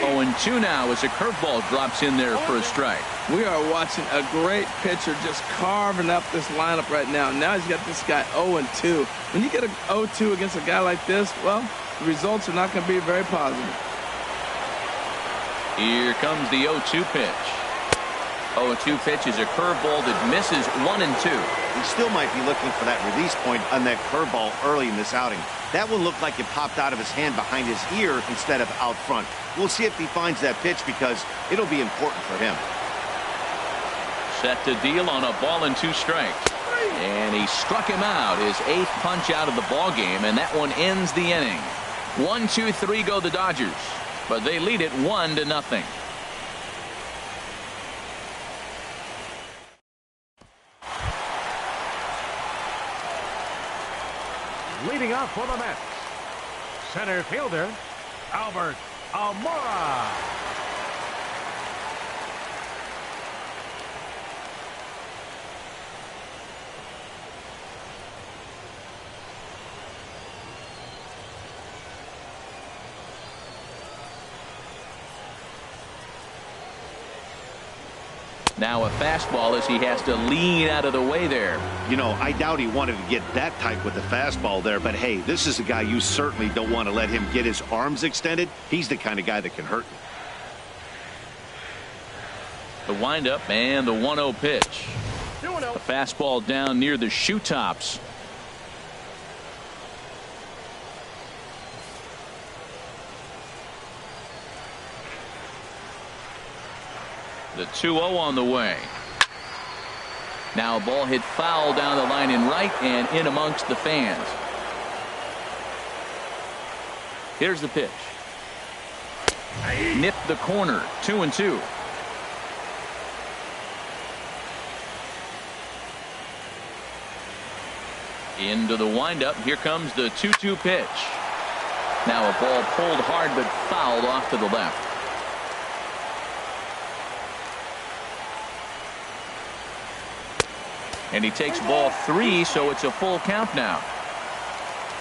0-2 now as a curveball drops in there for a strike. We are watching a great pitcher just carving up this lineup right now. Now he's got this guy 0-2. When you get an 0-2 against a guy like this, well, the results are not going to be very positive. Here comes the 0-2 pitch. 0-2 pitch is a curveball that misses 1-2. He still might be looking for that release point on that curveball early in this outing. That one looked like it popped out of his hand behind his ear instead of out front. We'll see if he finds that pitch because it'll be important for him. Set to deal on a ball and 2 strikes. And he struck him out, his 8th punch out of the ball game, and that one ends the inning. 1-2-3 go the Dodgers, but they lead it 1-0. Leading off for the Mets, center fielder, Albert Almora. Now a fastball as he has to lean out of the way there. You know, I doubt he wanted to get that tight with the fastball there, but hey, this is a guy you certainly don't want to let him get his arms extended. He's the kind of guy that can hurt you. The windup and the 1-0 pitch. A fastball down near the shoe tops. The 2-0 on the way. Now a ball hit foul down the line in right and in amongst the fans. Here's the pitch. Nipped the corner. 2-2. Into the windup. Here comes the 2-2 pitch. Now a ball pulled hard but fouled off to the left. And he takes ball 3, so it's a full count now.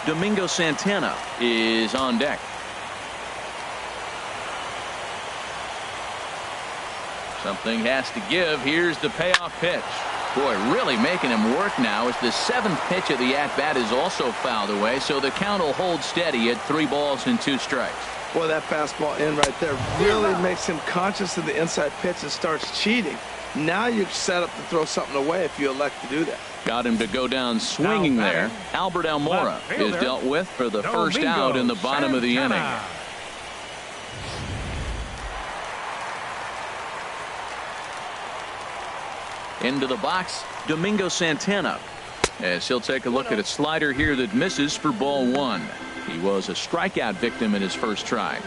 Domingo Santana is on deck. Something has to give. Here's the payoff pitch. Boy, really making him work now as the 7th pitch of the at-bat is also fouled away, so the count will hold steady at 3 balls and 2 strikes. Boy, that fastball in right there really makes him conscious of the inside pitch and starts cheating. Now you're set up to throw something away if you elect to do that. Got him to go down swinging there. Albert Almora is dealt with for the first out in the bottom of the inning. Into the box, Domingo Santana, as he'll take a look at a slider here that misses for ball 1. He was a strikeout victim in his first try.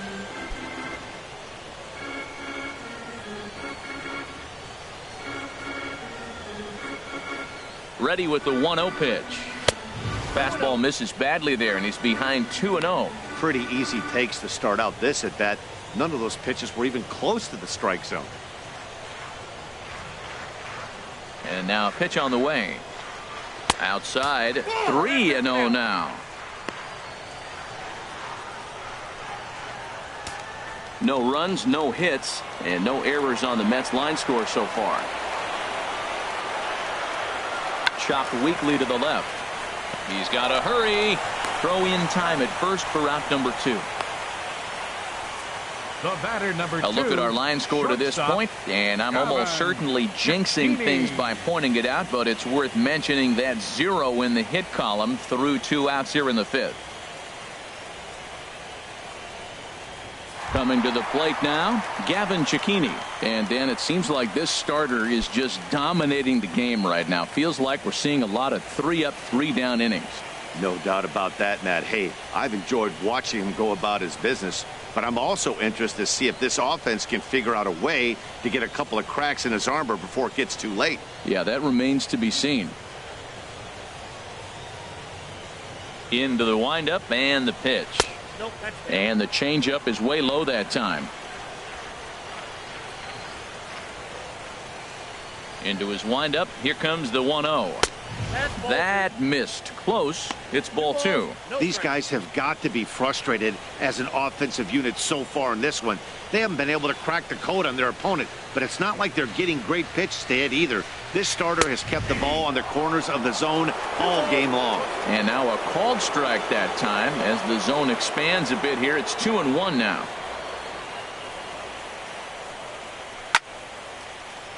Ready with the 1-0 pitch. Fastball misses badly there, and he's behind 2-0. Pretty easy takes to start out this at bat. None of those pitches were even close to the strike zone. And now a pitch on the way. Outside, 3-0 now. No runs, no hits, and no errors on the Mets line score so far. Chopped weakly to the left. He's got to hurry. Throw in time at first for out number 2. The batter, number A look 2, at our line score to this shortstop, point, and I'm almost certainly jinxing Heaney. things by pointing it out, but it's worth mentioning that 0 in the hit column through 2 outs here in the 5th. Coming to the plate now, Gavin Cecchini. And Dan, it seems like this starter is just dominating the game right now. Feels like we're seeing a lot of 3-up, 3-down innings. No doubt about that, Matt. Hey, I've enjoyed watching him go about his business, but I'm also interested to see if this offense can figure out a way to get a couple of cracks in his armor before it gets too late. Yeah, that remains to be seen. Into the windup and the pitch. And the changeup is way low that time. Into his windup. Here comes the 1-0. That missed. Close. It's ball 2. These guys have got to be frustrated as an offensive unit so far in this one. They haven't been able to crack the code on their opponent, but it's not like they're getting great pitches to hit either. This starter has kept the ball on the corners of the zone all game long. And now a called strike that time as the zone expands a bit here. It's 2-1 now.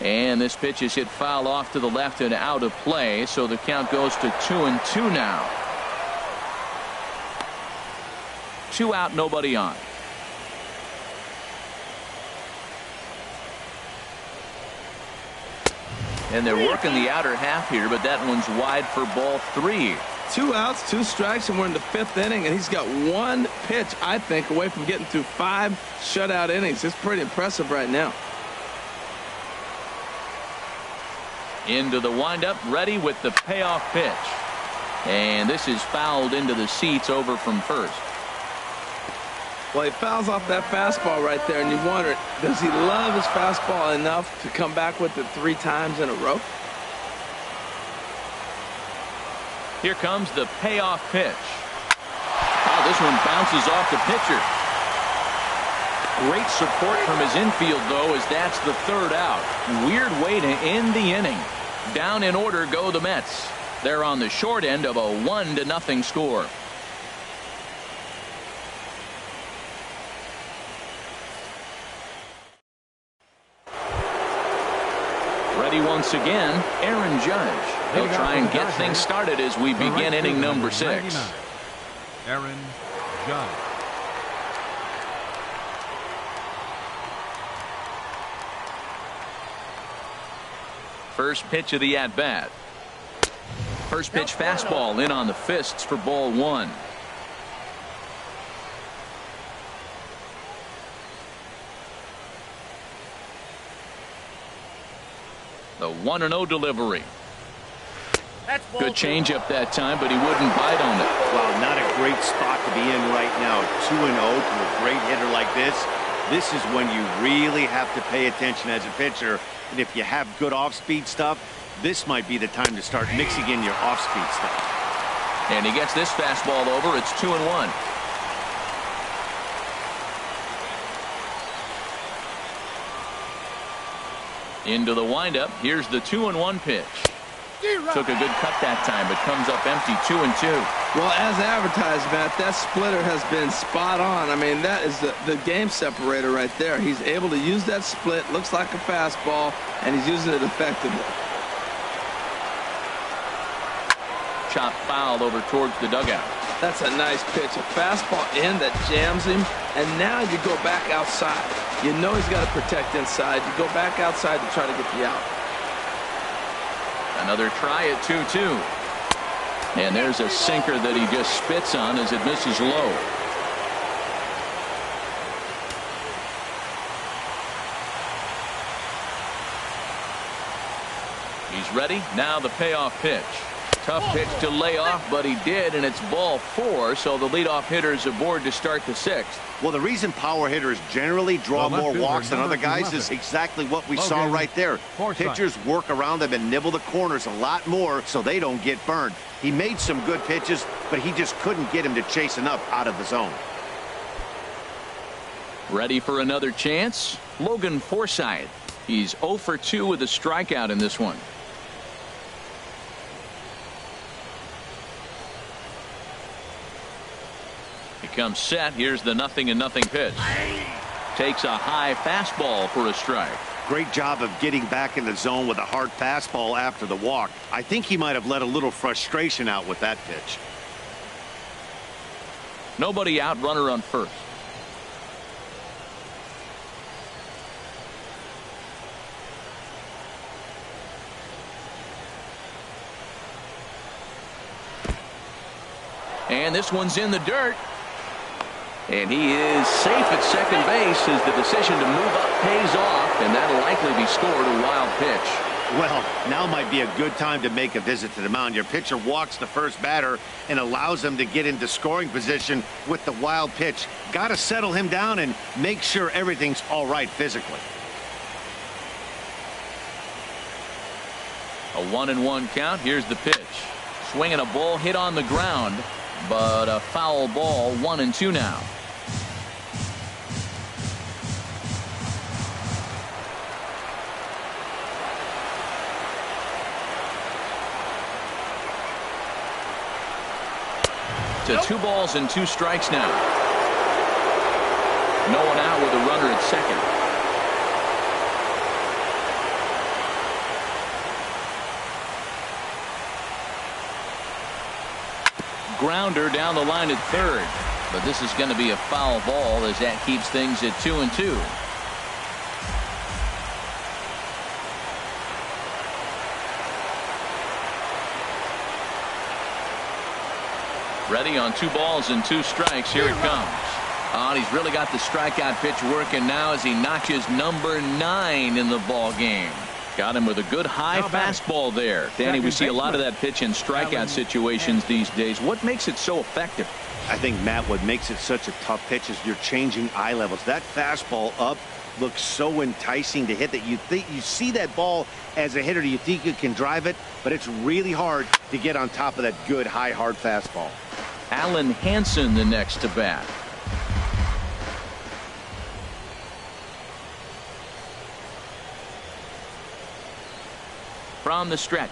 And this pitch is hit foul off to the left and out of play, so the count goes to 2-2 now. 2 out, nobody on. And they're working the outer half here, but that one's wide for ball 3. 2 outs, 2 strikes, and we're in the 5th inning, and he's got 1 pitch, I think, away from getting through 5 shutout innings. It's pretty impressive right now. Into the windup, ready with the payoff pitch. And this is fouled into the seats over from first. Well, he fouls off that fastball right there, and you wonder, does he love his fastball enough to come back with it 3 times in a row? Here comes the payoff pitch. Oh, this one bounces off the pitcher. Great support from his infield, though, as that's the 3rd out. Weird way to end the inning. Down in order go the Mets. They're on the short end of a 1-0 score. Ready once again, Aaron Judge. He'll try and get things started as we begin inning number 6. Aaron Judge. First pitch of the at-bat. First pitch fastball in on the fists for ball 1. The 1-0 delivery. Good changeup that time, but he wouldn't bite on it. Wow, not a great spot to be in right now. 2-0 to a great hitter like this. This is when you really have to pay attention as a pitcher. And if you have good off-speed stuff, this might be the time to start mixing in your off-speed stuff. And he gets this fastball over. It's 2-1. Into the windup. Here's the 2-1 pitch. Took a good cut that time, but comes up empty. 2-2. Well, as advertised, Matt, that splitter has been spot on. I mean, that is the game separator right there. He's able to use that split. Looks like a fastball, and he's using it effectively. Chop foul over towards the dugout. That's a nice pitch. A fastball in that jams him, and now you go back outside. You know he's got to protect inside. You go back outside to try to get the out. Another try at 2-2. And there's a sinker that he just spits on as it misses low. He's ready. Now the payoff pitch. Tough pitch to lay off, but he did, and it's ball 4, so the leadoff hitter is aboard to start the 6th. Well, the reason power hitters generally draw more walks than other guys is exactly what we saw right there. Pitchers work around them and nibble the corners a lot more so they don't get burned. He made some good pitches, but he just couldn't get him to chase enough out of the zone. Ready for another chance? Logan Forsythe. He's 0 for 2 with a strikeout in this one. He comes set. Here's the 0-0 pitch. Takes a high fastball for a strike. Great job of getting back in the zone with a hard fastball after the walk. I think he might have let a little frustration out with that pitch. Nobody out, runner on first. And this one's in the dirt. And he is safe at second base as the decision to move up pays off, and that'll likely be scored a wild pitch. Well, now might be a good time to make a visit to the mound. Your pitcher walks the first batter and allows him to get into scoring position with the wild pitch. Got to settle him down and make sure everything's all right physically. A 1-1 count. Here's the pitch. Swinging a ball hit on the ground, but a foul ball. 1-2 now. To 2 balls and 2 strikes now. No one out with a runner at second. Grounder down the line at third, but this is going to be a foul ball as that keeps things at 2-2. Ready on 2 balls and 2 strikes. Here it comes. And he's really got the strikeout pitch working now as he notches number 9 in the ball game. Got him with a good high fastball there. Danny, we see a lot of that pitch in strikeout situations these days. What makes it so effective? I think, Matt, what makes it such a tough pitch is you're changing eye levels. That fastball up looks so enticing to hit that you see that ball as a hitter, you think you can drive it, but it's really hard to get on top of that good high hard fastball. Alan Hansen the next to bat. From the stretch.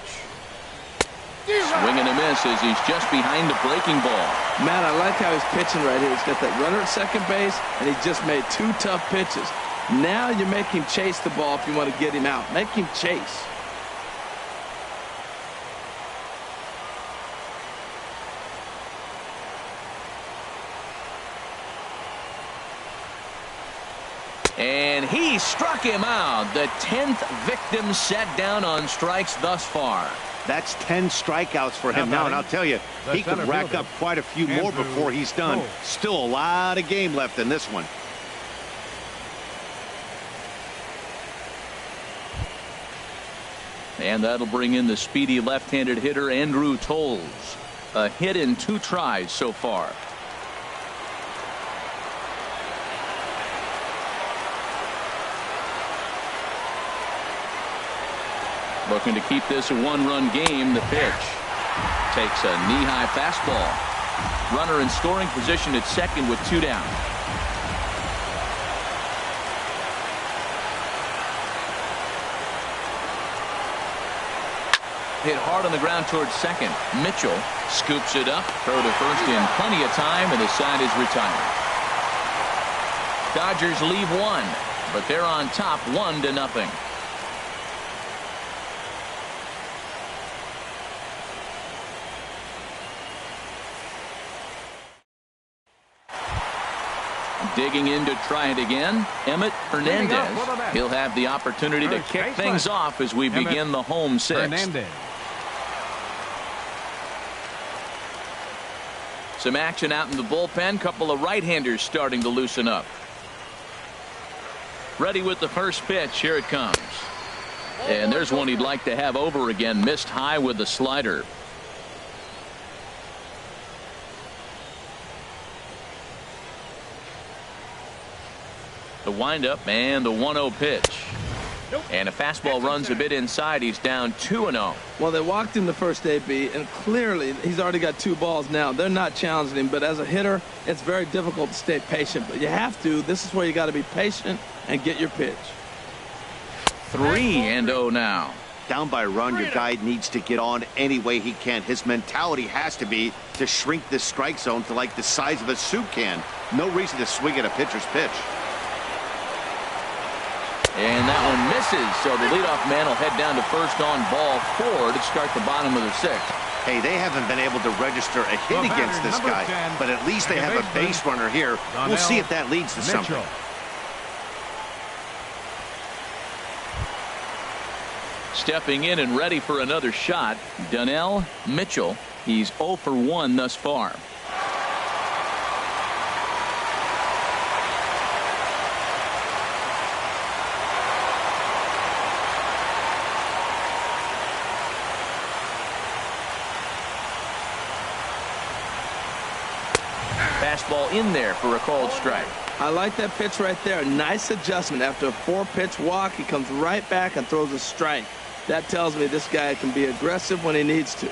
Swing and a miss as he's just behind the breaking ball. Matt, I like how he's pitching right here. He's got that runner at second base, and he just made 2 tough pitches. Now you make him chase the ball if you want to get him out. Make him chase. And he struck him out. The 10th victim set down on strikes thus far. That's 10 strikeouts for him now, and I'll tell you, he could rack up quite a few more before he's done. Still a lot of game left in this one. And that'll bring in the speedy left-handed hitter Andrew Toles. A hit in 2 tries so far. Looking to keep this a 1-run game. The pitch. Takes a knee-high fastball. Runner in scoring position at second with 2 down. Hit hard on the ground towards second. Mitchell scoops it up. Throw to first in plenty of time, and the side is retired. Dodgers leave 1, but they're on top 1-0. Digging in to try it again, Emmett Hernandez. He'll have the opportunity to kick things off as we begin the home 6th. Some action out in the bullpen. Couple of right-handers starting to loosen up. Ready with the first pitch. Here it comes. And there's one he'd like to have over again. Missed high with the slider. The windup and the 1-0 pitch. And a fastball runs a bit inside. He's down 2-0. Well, they walked him the first AB, and clearly he's already got 2 balls now. They're not challenging him, but as a hitter, it's very difficult to stay patient. But you have to. This is where you got to be patient and get your pitch. 3-0 now. Down by a run, your guy needs to get on any way he can. His mentality has to be to shrink this strike zone to like the size of a soup can. No reason to swing at a pitcher's pitch. And that one misses, so the leadoff man will head down to first on ball 4 to start the bottom of the 6th. Hey, they haven't been able to register a hit against this guy, but at least they have a base runner here. We'll see if that leads to something. Stepping in and ready for another shot, Donnell Mitchell. He's 0 for 1 thus far. Fastball in there for a called strike. I like that pitch right there. Nice adjustment. After a 4-pitch walk, he comes right back and throws a strike. That tells me this guy can be aggressive when he needs to.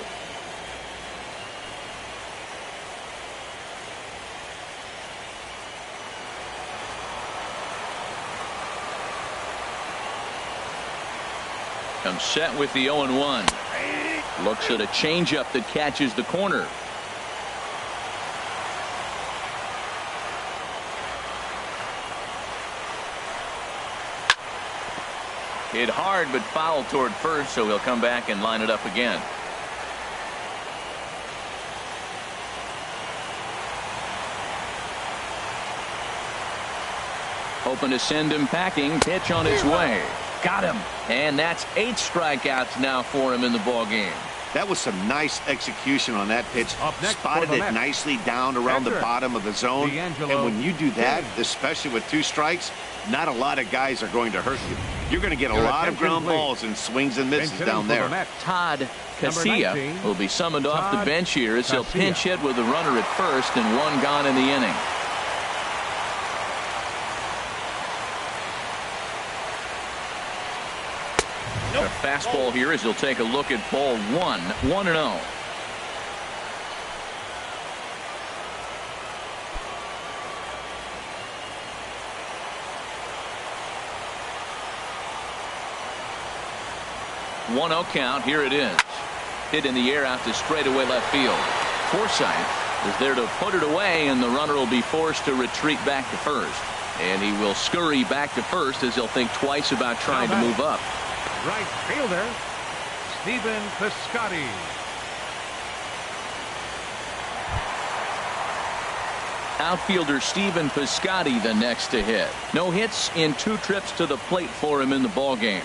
Comes set with the 0-1. Looks at a changeup that catches the corner. Hit hard but foul toward first, so he'll come back and line it up again. Hoping to send him packing. Pitch on its way. Got him. And that's 8 strikeouts now for him in the ball game. That was some nice execution on that pitch. Spotted it nicely down around the bottom of the zone. And when you do that, especially with 2 strikes, not a lot of guys are going to hurt you. You're going to get a lot of ground balls and swings and misses down there. Todd Casilla will be summoned off the bench here as he'll pinch hit with a runner at first and 1 gone in the inning. A fastball here as he'll take a look at ball 1, 1-0. One-0 count. Here it is. Hit in the air out to straightaway left field. Forsythe is there to put it away, and the runner will be forced to retreat back to first. And he will scurry back to first as he'll think twice about trying to move up. Right fielder, Stephen Piscotty. Outfielder Stephen Piscotty the next to hit. No hits in 2 trips to the plate for him in the ball game.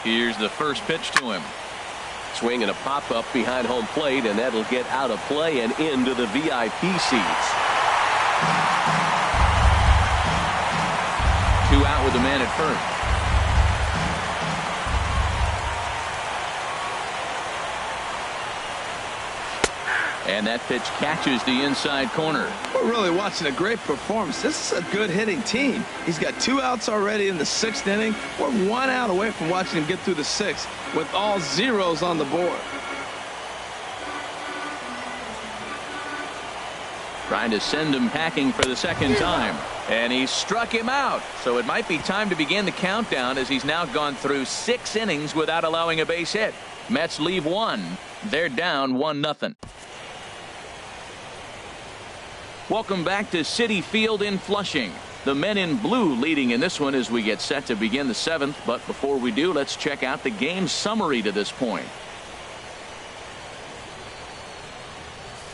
Here's the first pitch to him. Swing and a pop-up behind home plate, and that'll get out of play and into the VIP seats. 2 out with the man at first. And that pitch catches the inside corner. We're really watching a great performance. This is a good hitting team. He's got 2 outs already in the 6th inning. We're 1 out away from watching him get through the 6th with all zeros on the board. Trying to send him packing for the 2nd time. And he struck him out. So it might be time to begin the countdown as he's now gone through 6 innings without allowing a base hit. Mets leave 1. They're down 1-0. Welcome back to Citi Field in Flushing. The men in blue leading in this one as we get set to begin the 7th. But before we do, let's check out the game summary to this point.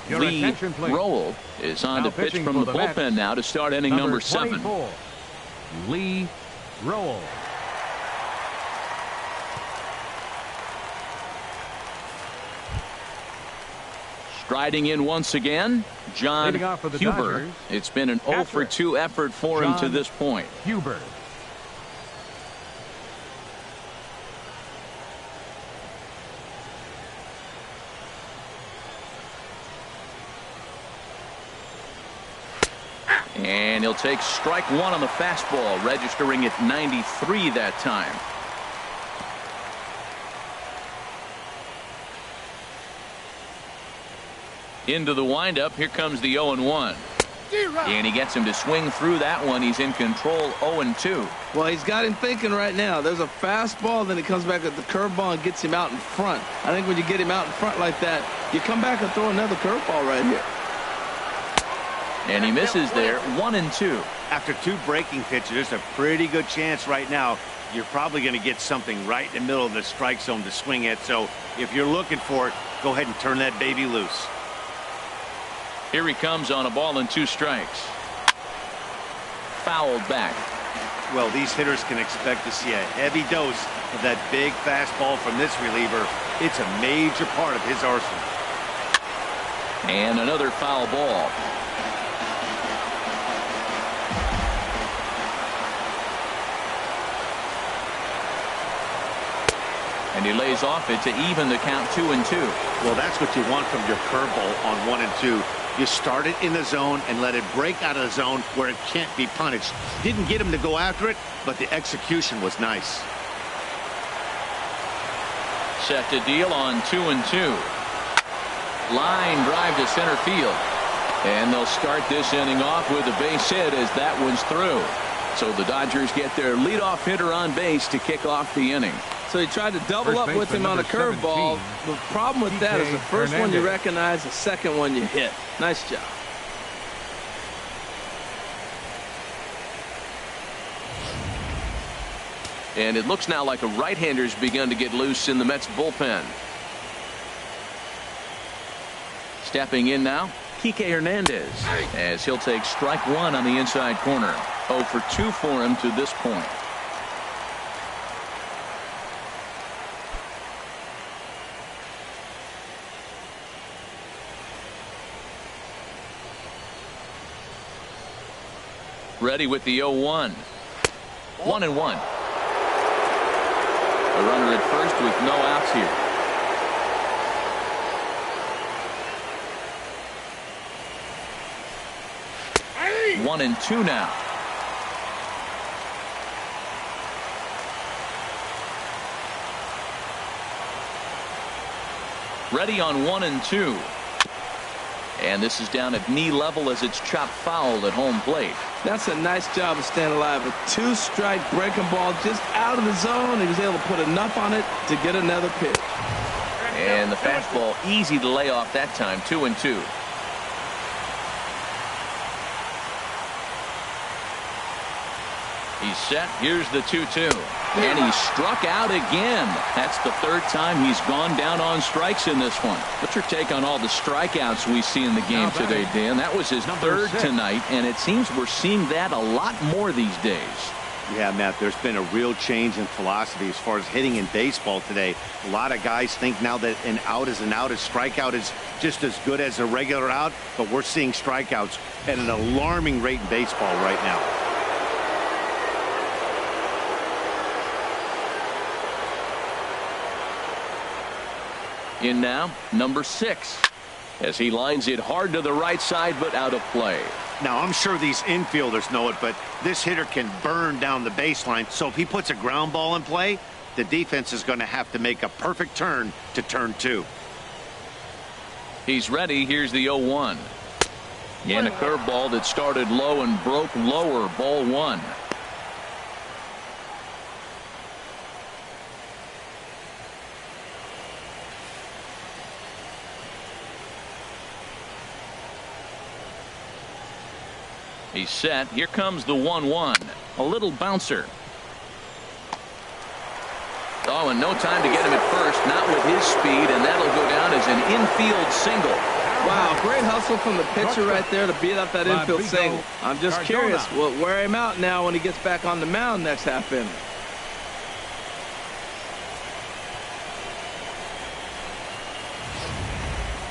Lee Rowell is on to pitch from the bullpen now to start inning number 7. Lee Rowell. Striding in once again, John Huber. It's been an 0 for 2 effort for him to this point. Huber. And he'll take strike 1 on the fastball, registering at 93 that time. Into the windup. Here comes the 0-1. And he gets him to swing through that one. He's in control 0-2. Well, he's got him thinking right now. There's a fastball, then he comes back at the curveball and gets him out in front. I think when you get him out in front like that, you come back and throw another curveball right here. And he misses there, 1-2. After 2 breaking pitches, there's a pretty good chance right now you're probably going to get something right in the middle of the strike zone to swing at. So if you're looking for it, go ahead and turn that baby loose. Here he comes on a ball and 2 strikes. Fouled back. Well, these hitters can expect to see a heavy dose of that big fastball from this reliever. It's a major part of his arsenal. And another foul ball. And he lays off it to even the count 2-2. Well, that's what you want from your curveball on 1 and 2. You start it in the zone and let it break out of the zone where it can't be punished. Didn't get him to go after it, but the execution was nice. Set to deal on 2-2. Line drive to center field. And they'll start this inning off with a base hit as that one's through. So the Dodgers get their leadoff hitter on base to kick off the inning. So he tried to double up with him on a curveball. The problem with that is the first one you recognize, the second one you hit. Nice job. And it looks now like a right-hander's begun to get loose in the Mets bullpen. Stepping in now, Kike Hernandez, as he'll take strike 1 on the inside corner. 0 for 2 for him to this point. Ready with the 0-1. 1-1. A runner at first with no outs here. Hey! 1-2 now. Ready on 1-2. And this is down at knee level as it's chopped foul at home plate. That's a nice job of staying alive. A 2-strike breaking ball just out of the zone. He was able to put enough on it to get another pitch. And the fastball easy to lay off that time. 2-2. He's set. Here's the 2-2. And he struck out again. That's the 3rd time he's gone down on strikes in this one. What's your take on all the strikeouts we see in the game today, Dan? That was his 3rd tonight, and it seems we're seeing that a lot more these days. Yeah, Matt, there's been a real change in philosophy as far as hitting in baseball today. A lot of guys think now that an out is an out. A strikeout is just as good as a regular out, but we're seeing strikeouts at an alarming rate in baseball right now. In now, number 6, as he lines it hard to the right side, but out of play. Now, I'm sure these infielders know it, but this hitter can burn down the baseline. So if he puts a ground ball in play, the defense is going to have to make a perfect turn to turn 2. He's ready. Here's the 0-1. And a curveball that started low and broke lower. Ball 1. He's set. Here comes the 1-1. A little bouncer. Oh, and no time to get him at first. Not with his speed, and that'll go down as an infield single. Wow, great hustle from the pitcher right there to beat up that infield single. I'm just curious, will it wear him out now when he gets back on the mound next half inning?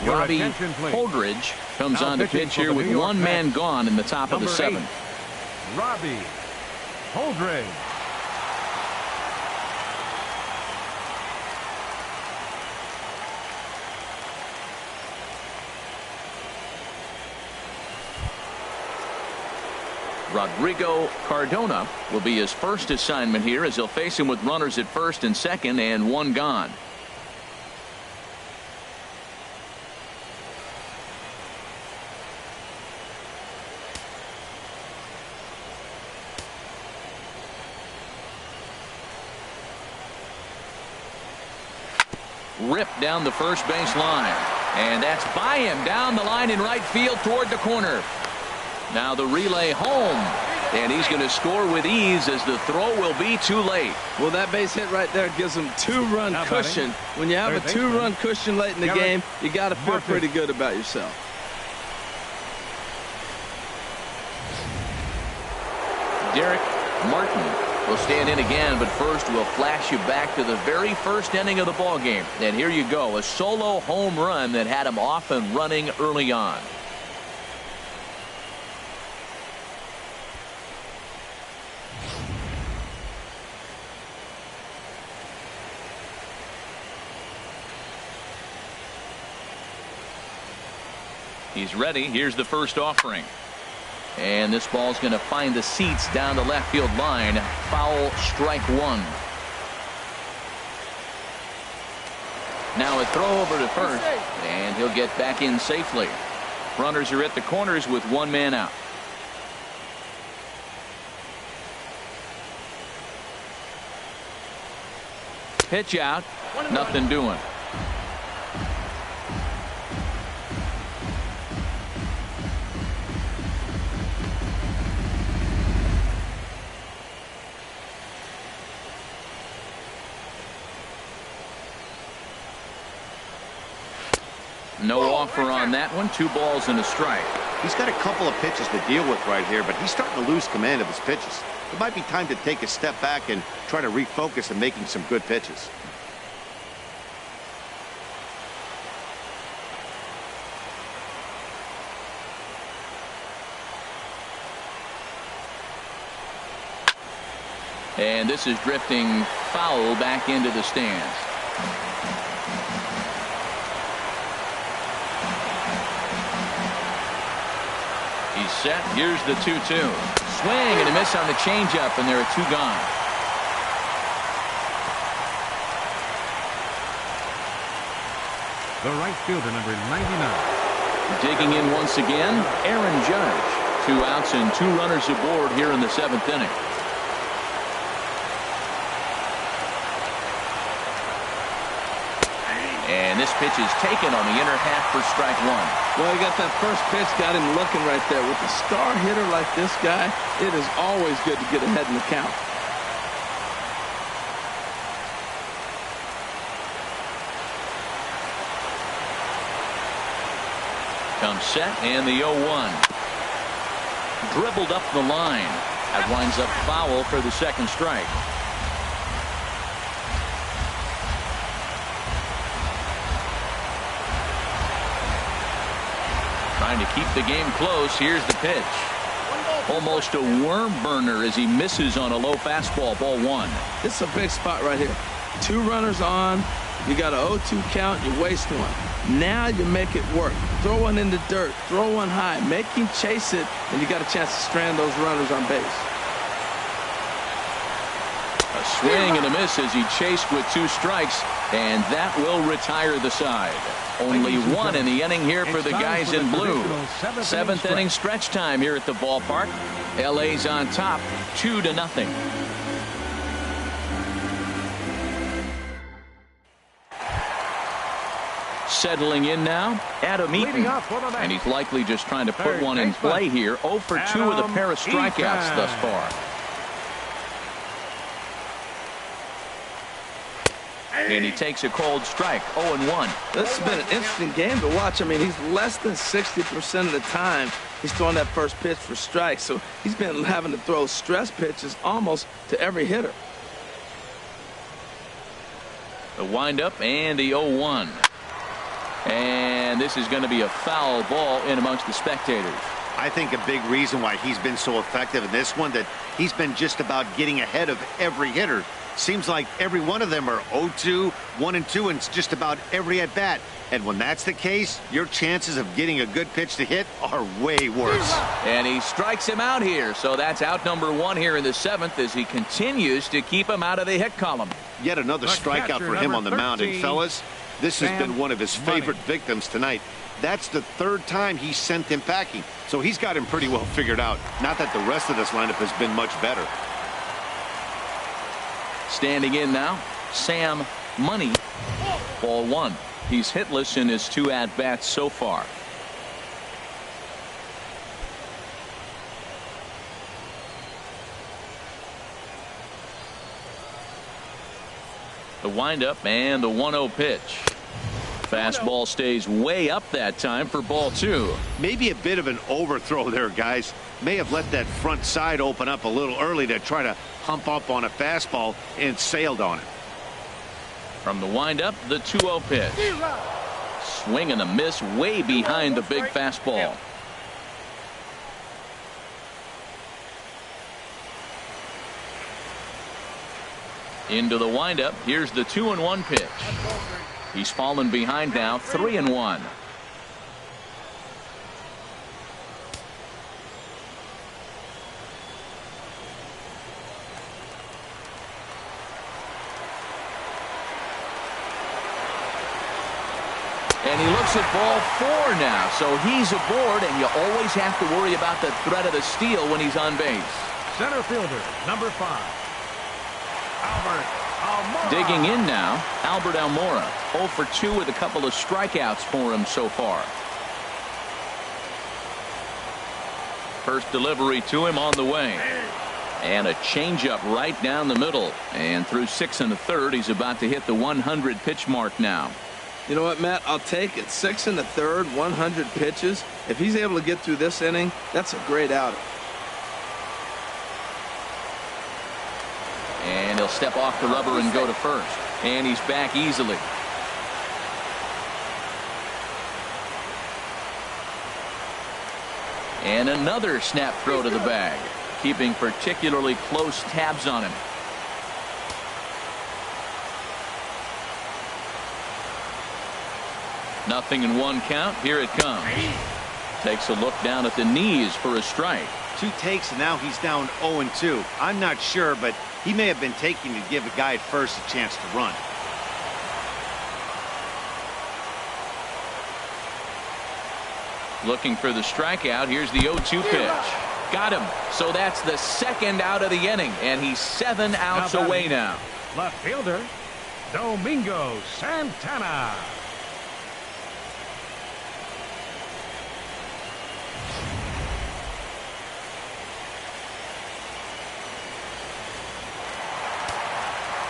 Robbie Holdridge comes on to pitch here with 1 man gone in the top of the 7th. Robbie Holdridge. Rodrigo Cardona will be his first assignment here as he'll face him with runners at first and second and 1 gone. Ripped down the first base line, and that's by him down the line in right field toward the corner. Now the relay home. And he's going to score with ease as the throw will be too late. Well, that base hit right there gives him two-run cushion. When you have a two-run cushion late in the game, you got to feel pretty good about yourself. Derek Martin will stand in again, but first we'll flash you back to the very first inning of the ball game. And here you go, a solo home run that had him off and running early on. He's ready. Here's the first offering. And this ball's going to find the seats down the left field line. Foul, strike one. Now a throw over to first, and he'll get back in safely. Runners are at the corners with one man out. Pitch out, nothing doing. No offer on that one. 2 balls and a strike. He's got a couple of pitches to deal with right here, but he's starting to lose command of his pitches. It might be time to take a step back and try to refocus on making some good pitches. And this is drifting foul back into the stands. He's set. Here's the 2-2. Swing and a miss on the changeup, and there are 2 gone. The right fielder, number 99. Digging in once again, Aaron Judge. 2 outs and 2 runners aboard here in the 7th inning. And this pitch is taken on the inner half for strike one. Well, he got that first pitch, got him looking right there. With a star hitter like this guy, it is always good to get ahead in the count. Comes set, and the 0-1. Dribbled up the line. That winds up foul for the second strike. Trying to keep the game close. Here's the pitch. Almost a worm burner as he misses on a low fastball. Ball 1. This is a big spot right here. 2 runners on. You got an 0-2 count. You waste one. Now you make it work. Throw one in the dirt. Throw one high. Make him chase it, and you got a chance to strand those runners on base. A swing and a miss as he chased with 2 strikes, and that will retire the side. Only 1 in the inning here for the guys in blue. 7th inning stretch time here at the ballpark. LA's on top, 2-0. Settling in now, Adam Eaton. And he's likely just trying to put one in play here. 0 for 2 with a pair of strikeouts thus far. And he takes a cold strike. 0-1. This has been an interesting game to watch. I mean, he's less than 60% of the time he's throwing that first pitch for strikes. So he's been having to throw stress pitches almost to every hitter. The windup and the 0-1. And this is going to be a foul ball in amongst the spectators. I think a big reason why he's been so effective in this one, that he's been just about getting ahead of every hitter. Seems like every one of them are 0-2, 1-2, and it's just about every at bat. And when that's the case, your chances of getting a good pitch to hit are way worse. And he strikes him out here. So that's out number 1 here in the 7th as he continues to keep him out of the hit column. Yet another strikeout for him on the mound. And fellas, this has been one of his favorite victims tonight. That's the 3rd time he sent him packing. So he's got him pretty well figured out. Not that the rest of this lineup has been much better. Standing in now, Sam Money. Ball 1. He's hitless in his 2 at-bats so far. The windup and the 1-0 pitch. Fastball stays way up that time for ball 2. Maybe a bit of an overthrow there, guys. May have let that front side open up a little early to try to hump up on a fastball and sailed on it. From the windup, the 2-0 pitch. Swing and a miss way behind the big fastball. Into the windup. Here's the 2-1 pitch. He's fallen behind now, 3-1. And he looks at ball 4 now, so he's aboard, and you always have to worry about the threat of the steal when he's on base. Center fielder, number 5. Albert Almora. Digging in now, Albert Almora. 0 for 2 with a couple of strikeouts for him so far. First delivery to him on the way. And a changeup right down the middle. And through 6 1/3, he's about to hit the 100 pitch mark now. You know what, Matt? I'll take it. 6 1/3, 100 pitches. If he's able to get through this inning, that's a great outing. And he'll step off the rubber and go to first. And he's back easily. And another snap throw to the bag. Keeping particularly close tabs on him. Nothing in 1 count. Here it comes. Takes a look down at the knees for a strike. 2 takes, and now he's down 0-2. I'm not sure, but he may have been taking to give a guy at first a chance to run. Looking for the strikeout. Here's the 0-2 pitch. Got him. So that's the 2nd out of the inning, and he's 7 outs away now. Left fielder, Domingo Santana.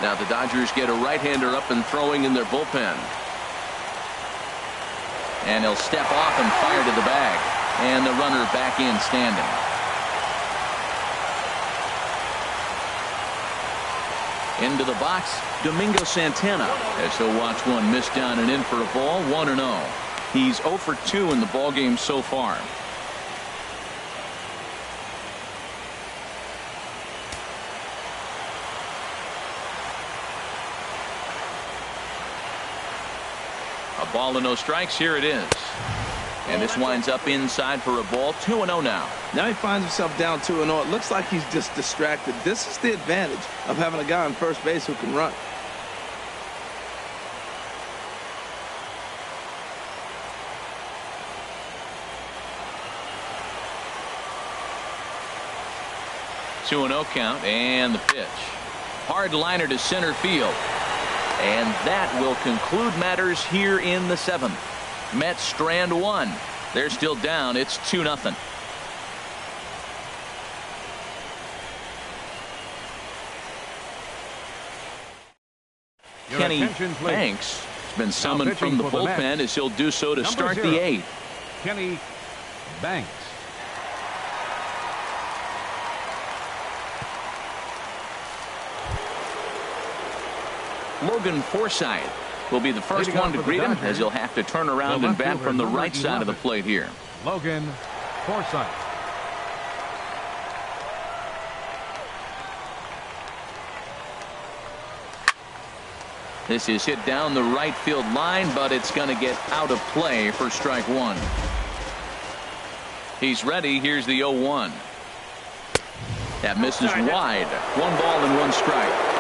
Now the Dodgers get a right-hander up and throwing in their bullpen. And he'll step off and fire to the bag. And the runner back in standing. Into the box, Domingo Santana. As he'll watch one miss down and in for a ball, 1-0. He's 0 for 2 in the ballgame so far. A ball and no strikes. Here it is. And this winds up inside for a ball. 2-0 now. Now he finds himself down 2-0. It looks like he's just distracted. This is the advantage of having a guy on first base who can run. Two 2-0 count and the pitch. Hard liner to center field. And that will conclude matters here in the 7th. Mets strand 1. They're still down. It's 2-0. Kenny Banks has been summoned from the bullpen as he'll do so to start the 8th. Kenny Banks. Logan Forsythe will be the first one to greet him as he'll have to turn around and bat from the right side of the plate here. Logan Forsythe. This is hit down the right field line, but it's going to get out of play for strike 1. He's ready. Here's the 0-1. That misses wide. 1 ball and 1 strike.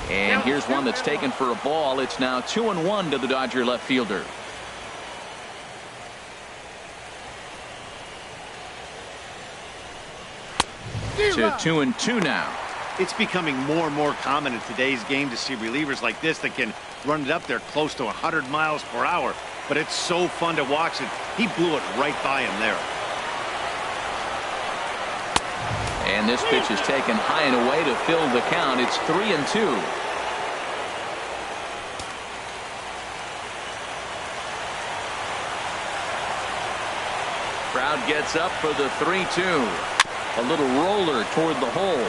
And here's one that's taken for a ball. It's now 2-1 to the Dodger left fielder. To 2-2 now. It's becoming more and more common in today's game to see relievers like this that can running it up there close to 100 miles per hour. But it's so fun to watch it. He blew it right by him there. And this pitch is taken high and away to fill the count. It's 3-2. Crowd gets up for the 3-2. A little roller toward the hole.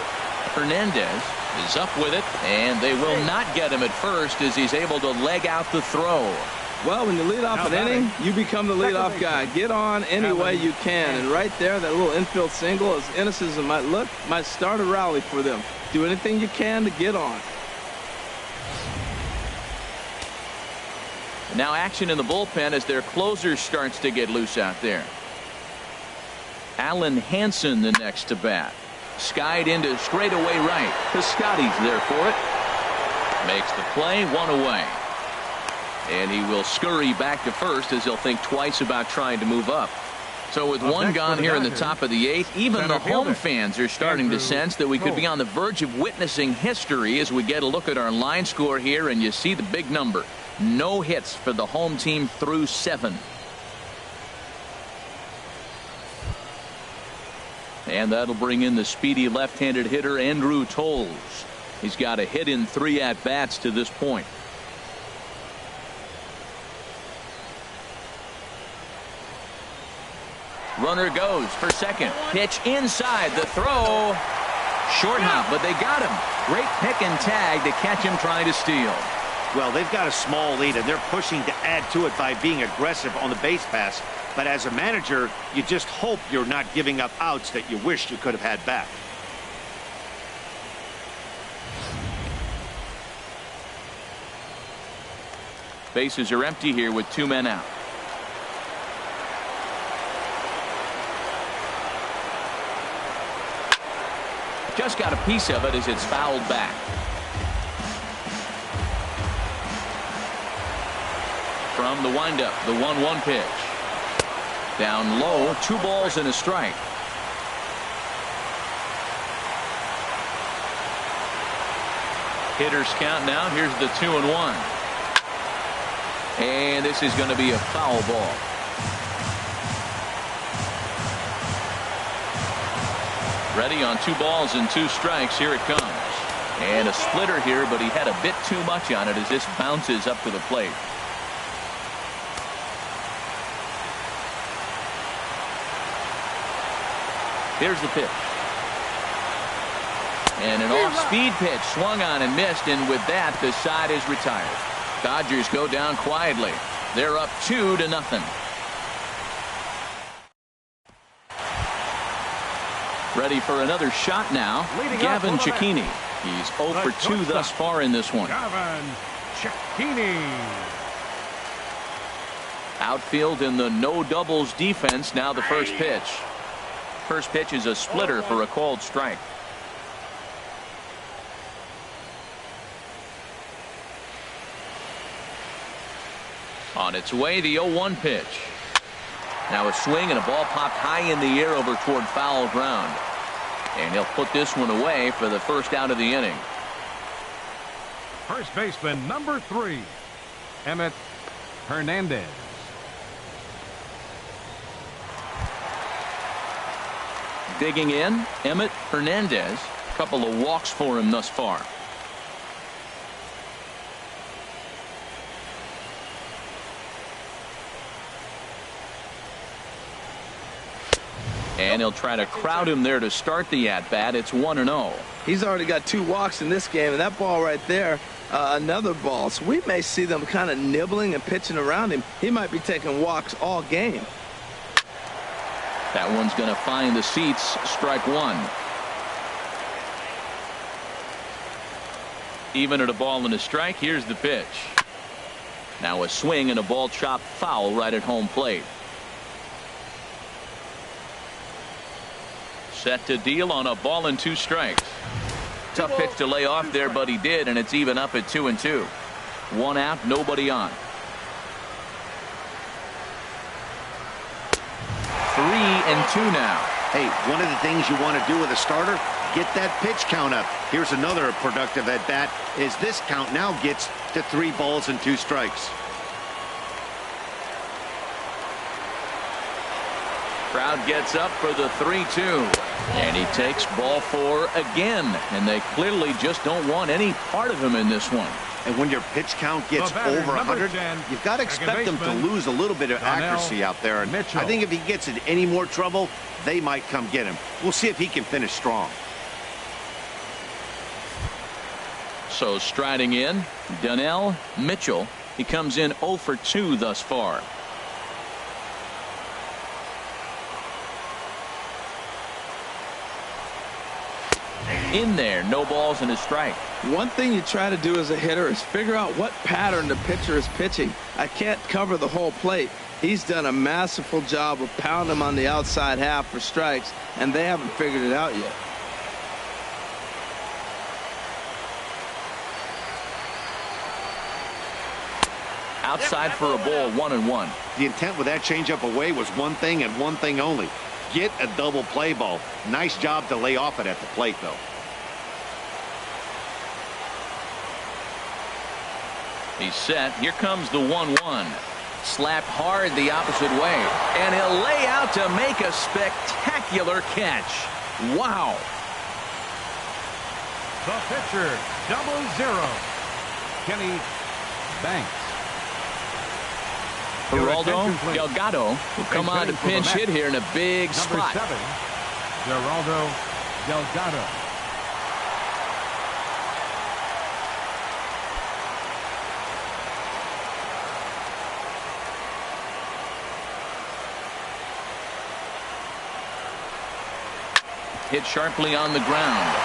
Hernandez is up with it, and they will not get him at first as he's able to leg out the throw. Well, when you lead off an inning, you become the leadoff guy. Get on any way you can. And right there, that little infield single, as innocent as it might look, might start a rally for them. Do anything you can to get on. Now action in the bullpen as their closer starts to get loose out there. Alan Hansen the next to bat. Skied into straightaway right. Piscotty's there for it. Makes the play, one away. And he will scurry back to first as he'll think twice about trying to move up. So with one gone here in the top of the eighth, even the home fans are starting to sense that we could be on the verge of witnessing history as we get a look at our line score here, and you see the big number. No hits for the home team through 7. And that'll bring in the speedy left-handed hitter Andrew Toles. He's got a hit in 3 at-bats to this point. Runner goes for second. Pitch inside the throw. Short hop, but they got him. Great pick and tag to catch him trying to steal. Well, they've got a small lead, and they're pushing to add to it by being aggressive on the base pass. But as a manager, you just hope you're not giving up outs that you wish you could have had back. Bases are empty here with 2 men out. Just got a piece of it as it's fouled back. From the windup, the 1-1 pitch. Down low, 2 balls and a strike. Hitters count now. Here's the 2-1. And this is going to be a foul ball. Ready on 2 balls and 2 strikes. Here it comes. And a splitter here, but he had a bit too much on it as this bounces up to the plate. Here's the pitch. And an off-speed pitch swung on and missed, and with that, the side is retired. Dodgers go down quietly. They're up 2-0. Ready for another shot now. Gavin Cecchini. He's 0 for 2 thus far in this one. Gavin Cecchini. Outfield in the no doubles defense. Now the first pitch. First pitch is a splitter for a called strike. On its way, the 0-1 pitch. Now a swing and a ball popped high in the air over toward foul ground. And he'll put this one away for the first out of the inning. First baseman number 3, Emmett Hernandez. Digging in, Emmett Hernandez. A couple of walks for him thus far. And he'll try to crowd him there to start the at-bat. It's 1-0. He's already got 2 walks in this game, and that ball right there, another ball. So we may see them kind of nibbling and pitching around him. He might be taking walks all game. That one's going to find the seats. Strike 1. Even at a ball and a strike. Here's the pitch. Now a swing and a ball chopped foul right at home plate. Set to deal on a ball and 2 strikes. Tough pitch to lay off there, but he did, and it's even up at 2-2. 1 out, nobody on. 3-2 now. Hey, one of the things you want to do with a starter, get that pitch count up. Here's another productive at bat as this count now gets to 3 balls and 2 strikes. Crowd gets up for the 3-2. And he takes ball 4 again. And they clearly just don't want any part of him in this one. And when your pitch count gets over 100, you've got to expect them to lose a little bit of accuracy out there. And I think if he gets in any more trouble, they might come get him. We'll see if he can finish strong. So striding in, Donnell Mitchell. He comes in 0 for 2 thus far. In there, no balls and a strike. One thing you try to do as a hitter is figure out what pattern the pitcher is pitching. I can't cover the whole plate. He's done a masterful job of pounding him on the outside half for strikes, and they haven't figured it out yet. Outside for a ball, 1-1. The intent with that changeup away was one thing and one thing only. Get a double play ball. Nice job to lay off it at the plate, though. He's set. Here comes the 1-1. Slapped hard the opposite way. And he'll lay out to make a spectacular catch. Wow. The pitcher, 0-0. Kenny Banks. Geraldo Delgado will come on to pinch hit here in a big spot. Number 7, Geraldo Delgado. Hit sharply on the ground.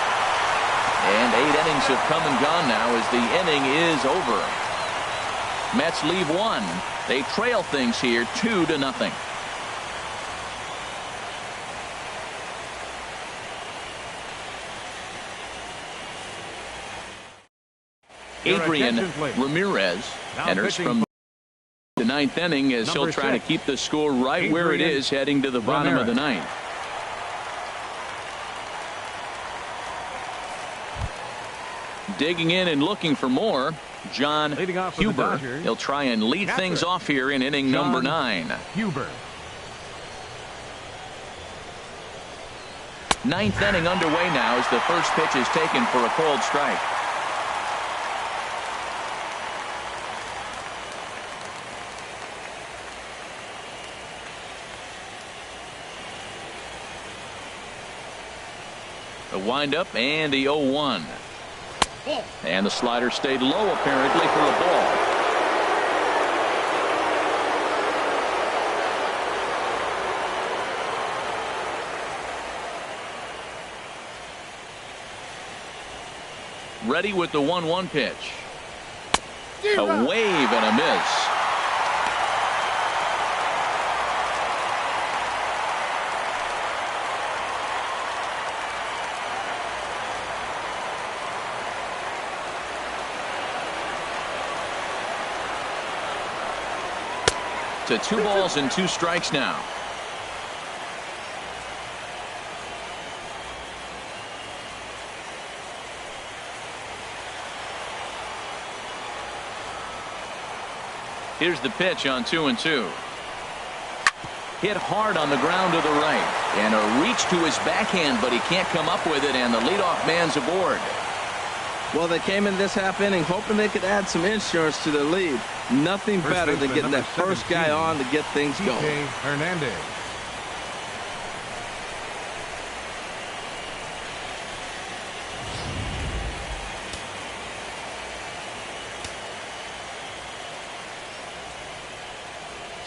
And 8 innings have come and gone now as the inning is over. Mets leave 1. They trail things here 2-0. Adrian Ramirez enters from the 9th inning as he'll try to keep the score right where it is heading to the bottom of the 9th. Digging in and looking for more, John Huber. He'll try and lead things off here in inning number 9. Huber. 9th inning underway now as the first pitch is taken for a called strike. The windup and the 0-1. And the slider stayed low apparently for a ball. Ready with the 1-1 pitch. A wave and a miss. To 2 balls and 2 strikes now. Here's the pitch on 2-2. Hit hard on the ground to the right. And a reach to his backhand, but he can't come up with it, and the leadoff man's aboard. Well, they came in this half inning hoping they could add some insurance to their lead. Nothing better than getting that first guy on to get things going. Kike Hernandez.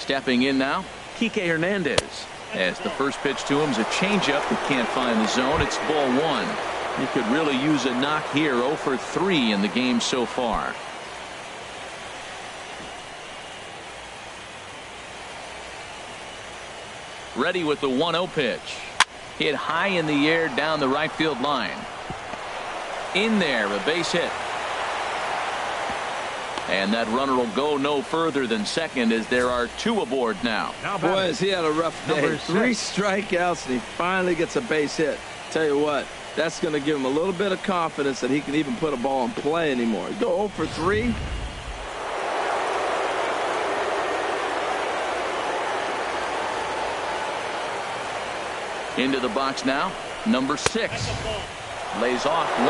Stepping in now, Kike Hernandez. As the first pitch to him is a changeup that can't find the zone. It's ball 1. He could really use a knock here. 0 for 3 in the game so far. Ready with the 1-0 pitch. Hit high in the air down the right field line. In there, a base hit. And that runner will go no further than second as there are 2 aboard now. Boy, has he had a rough day. 3 strikeouts and he finally gets a base hit. Tell you what, That's going to give him a little bit of confidence that he can even put a ball in play anymore. Go 0 for 3. Into the box now, number 6. Lays off 1-0.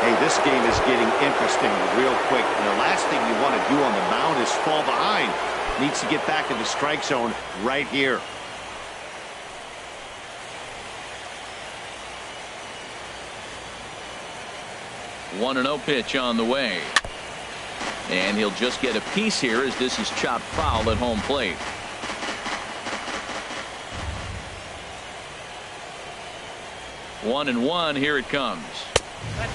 Hey, this game is getting interesting real quick. And the last thing you want to do on the mound is fall behind. Needs to get back in the strike zone right here. One 1-0 pitch on the way. And he'll just get a piece here as this is chopped foul at home plate. One and one, here it comes.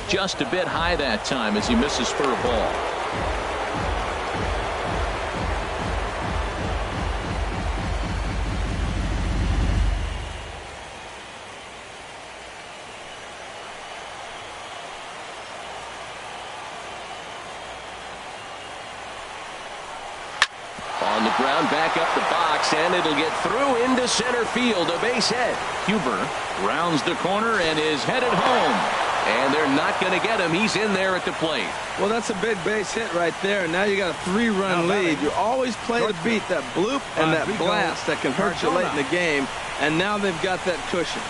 Just a bit high that time as he misses for a ball. On the ground, back up the box, and it'll get through into center field. A base hit. Huber rounds the corner and is headed home. And they're not going to get him. He's in there at the plate. Well, that's a big base hit right there. And now you got a 3-run lead. You always play to beat that bloop and that blast that can hurt you late in the game. And now they've got that cushion.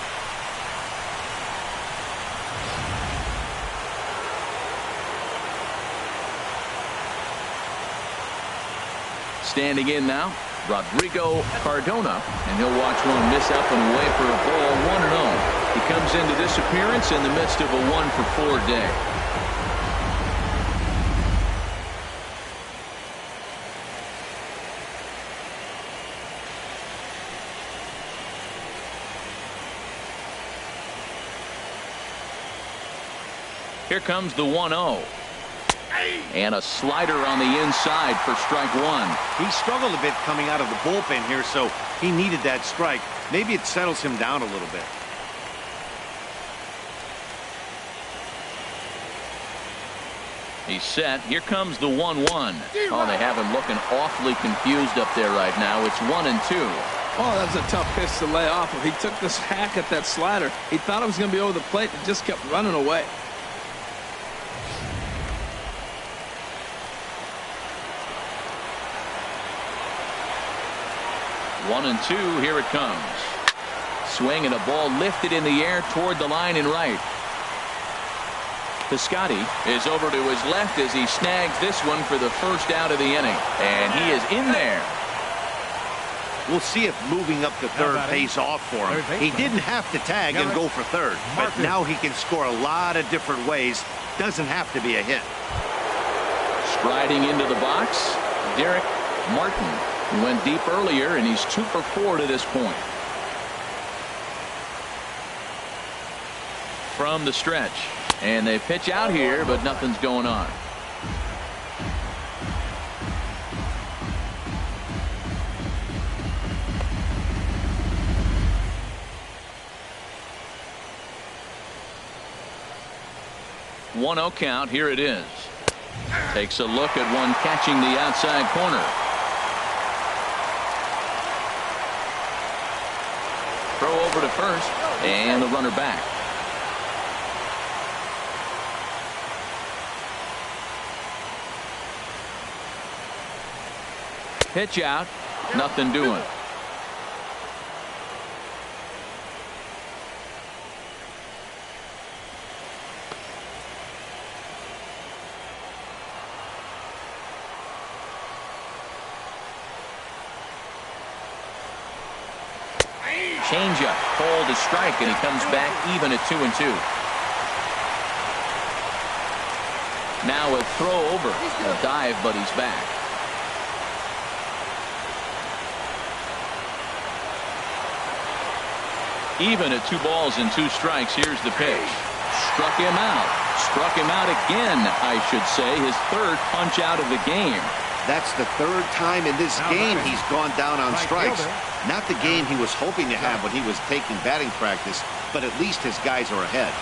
Standing in now, Rodrigo Cardona, and he'll watch one miss up and away for a ball. 1-0. He comes into this appearance in the midst of a 1-for-4 day. Here comes the 1-0. And a slider on the inside for strike one. He struggled a bit coming out of the bullpen here, so he needed that strike. Maybe it settles him down a little bit. He's set. Here comes the 1-1. Oh, they have him looking awfully confused up there right now. It's 1-2. Oh, that's a tough pitch to lay off of. He took this hack at that slider. He thought it was going to be over the plate and just kept running away. One and two, here it comes. Swing and a ball lifted in the air toward the line and right. Piscotty is over to his left as he snags this one for the first out of the inning. And he is in there. We'll see if moving up to third pays off for him. He didn't have to tag and go for third, but now he can score a lot of different ways. Doesn't have to be a hit. Striding into the box, Derek Martin. He went deep earlier, and he's 2 for 4 to this point. From the stretch. And they pitch out here, but nothing's going on. One 1-0 count. Here it is. Takes a look at one catching the outside corner. Throw over to first, and the runner back. Pitch out, nothing doing. Changeup, called a strike, and he comes back even at 2-2. Now a throw over, a dive, but he's back. Even at 2 balls and 2 strikes. Here's the pitch. Struck him out. Struck him out again, I should say. His 3rd punch out of the game. That's the 3rd time in this game he's gone down on strikes. Not the game he was hoping to have when he was taking batting practice, but at least his guys are ahead.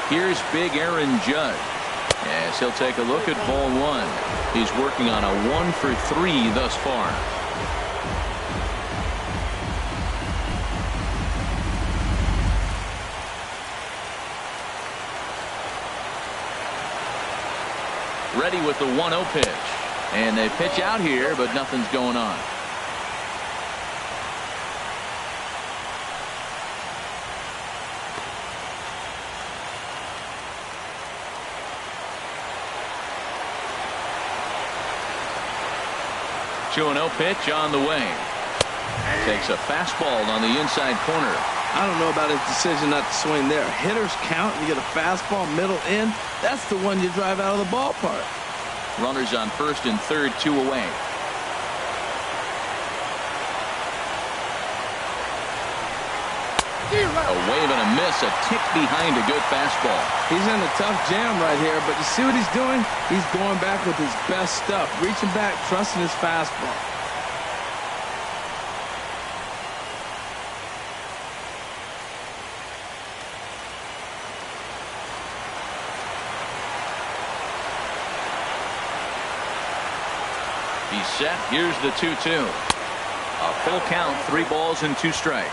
Here's big Aaron Judge. Yes, he'll take a look at ball 1. He's working on a 1-for-3 thus far. Ready with the 1-0 pitch. And they pitch out here, but nothing's going on. Two 0 pitch on the way. Takes a fastball on the inside corner. I don't know about his decision not to swing there. Hitters count. You get a fastball middle in. That's the one you drive out of the ballpark. Runners on first and third, 2 away. A wave and a miss, a tick behind a good fastball. He's in a tough jam right here, but you see what he's doing? He's going back with his best stuff, reaching back, trusting his fastball. He's set. Here's the 2-2. A full count, 3 balls and 2 strikes.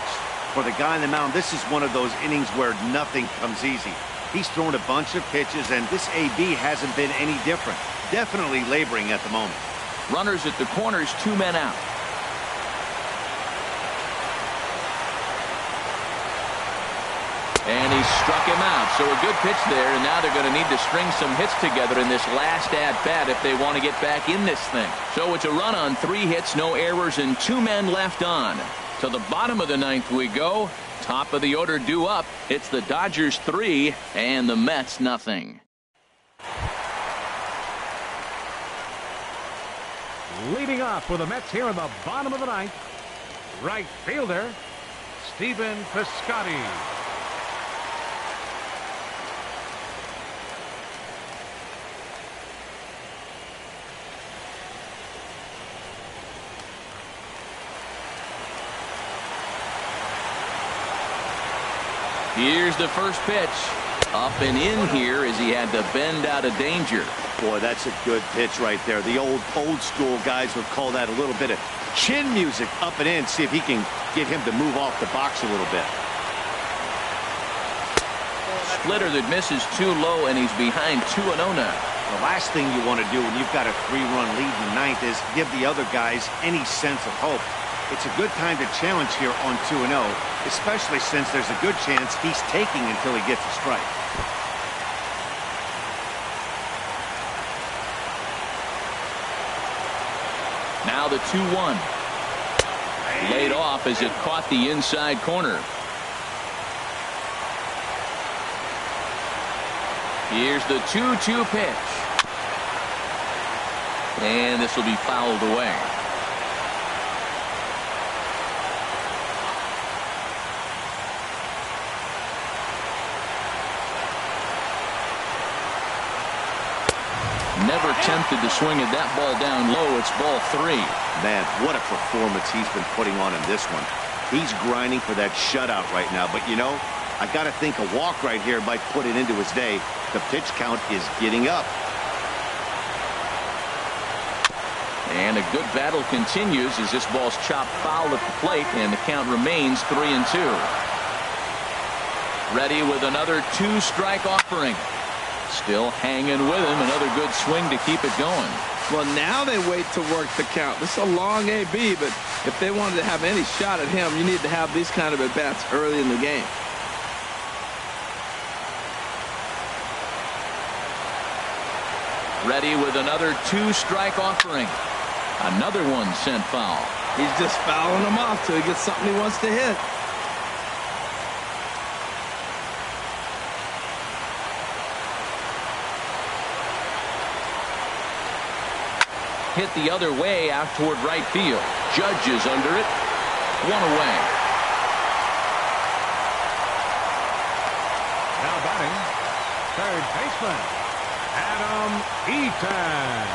For the guy on the mound, this is one of those innings where nothing comes easy. He's thrown a bunch of pitches, and this AB hasn't been any different. Definitely laboring at the moment. Runners at the corners, 2 men out. And he struck him out. So a good pitch there, and now they're going to need to string some hits together in this last at-bat if they want to get back in this thing. So it's a run on 3 hits, no errors, and 2 men left on. To the bottom of the 9th we go. Top of the order due up. It's the Dodgers 3 and the Mets nothing. Leading off for the Mets here in the bottom of the 9th, right fielder Stephen Piscotty. Here's the first pitch. Up and in here as he had to bend out of danger. Boy, that's a good pitch right there. The old school guys would call that a little bit of chin music. Up and in. See if he can get him to move off the box a little bit. Splitter that misses too low, and he's behind 2-0 now. The last thing you want to do when you've got a 3-run lead in the 9th is give the other guys any sense of hope. It's a good time to challenge here on 2-0, especially since there's a good chance he's taking until he gets a strike. Now the 2-1. Laid off as it caught the inside corner. Here's the 2-2 pitch. And this will be fouled away. Never tempted to swing at that ball down low. It's ball 3. Man, what a performance he's been putting on in this one. He's grinding for that shutout right now. But, you know, I got to think a walk right here might put it into his day. The pitch count is getting up. And a good battle continues as this ball's chopped foul at the plate, and the count remains 3-2. Ready with another 2-strike offering. Still hanging with him. Another good swing to keep it going. Well, now they wait to work the count. This is a long AB, but if they wanted to have any shot at him, you need to have these kind of at-bats early in the game. Ready with another 2-strike offering. Another one sent foul. He's just fouling them off till he gets something he wants to hit. Hit the other way out toward right field. Judge is under it. 1 away. Now batting, third baseman Adam Eaton.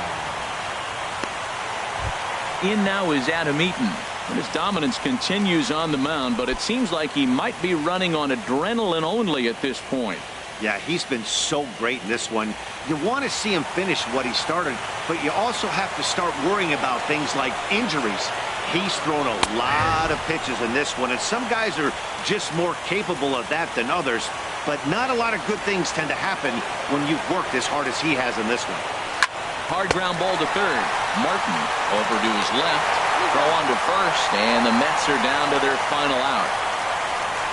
In now is Adam Eaton. And his dominance continues on the mound, but it seems like he might be running on adrenaline only at this point. Yeah, he's been so great in this one. You want to see him finish what he started, but you also have to start worrying about things like injuries. He's thrown a lot of pitches in this one, and some guys are just more capable of that than others, but not a lot of good things tend to happen when you've worked as hard as he has in this one. Hard ground ball to third. Martin over to his left. Throw on to first, and the Mets are down to their final out.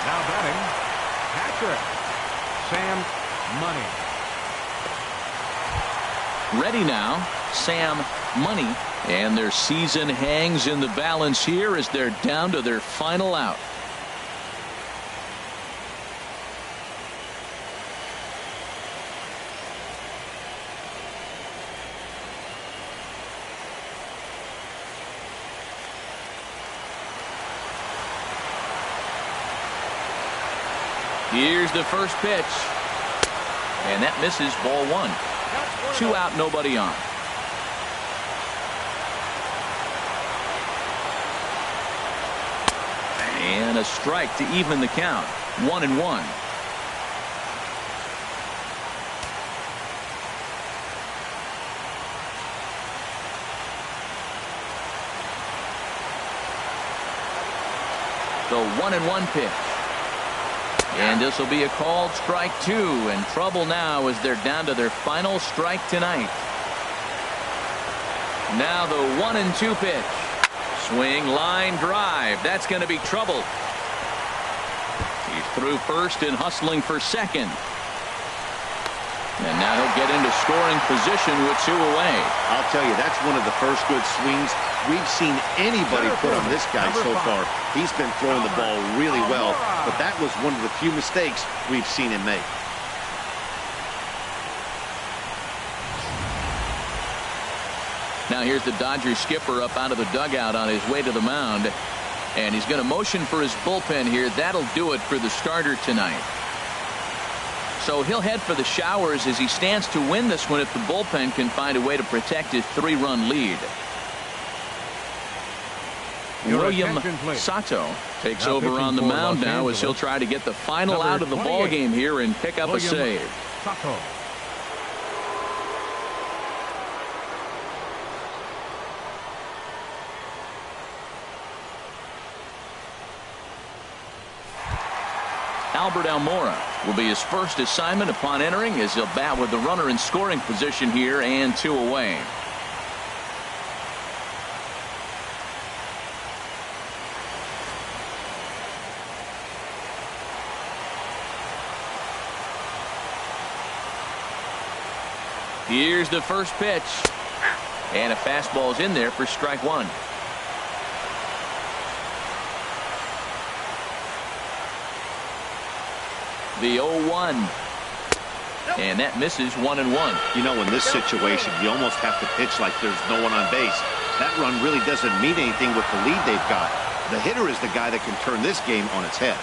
Now batting, catcher, Sam Money. Ready now, Sam Money. And their season hangs in the balance here as they're down to their final out. Here's the first pitch. And that misses, ball one. 2 out, nobody on. And a strike to even the count. 1-1. The 1-1 pitch. And this will be a called strike 2, and trouble now as they're down to their final strike tonight. Now the 1-2 pitch. Swing, line drive. That's going to be trouble. He's through first and hustling for second. And now he'll get into scoring position with 2 away. I'll tell you, that's one of the first good swings we've seen anybody put on this guy so far. He's been throwing the ball really well, but that was one of the few mistakes we've seen him make. Now here's the Dodgers skipper up out of the dugout on his way to the mound. And he's going to motion for his bullpen here. That'll do it for the starter tonight. So he'll head for the showers as he stands to win this one if the bullpen can find a way to protect his 3-run lead. William Sato takes over on the mound now as he'll try to get the final out of the ball game here and pick up a save. Sato. Albert Almora will be his first assignment upon entering as he'll bat with the runner in scoring position here and 2 away. Here's the first pitch. And a fastball's in there for strike 1. The 0-1. And that misses 1-1. You know, in this situation, you almost have to pitch like there's no one on base. That run really doesn't mean anything with the lead they've got. The hitter is the guy that can turn this game on its head.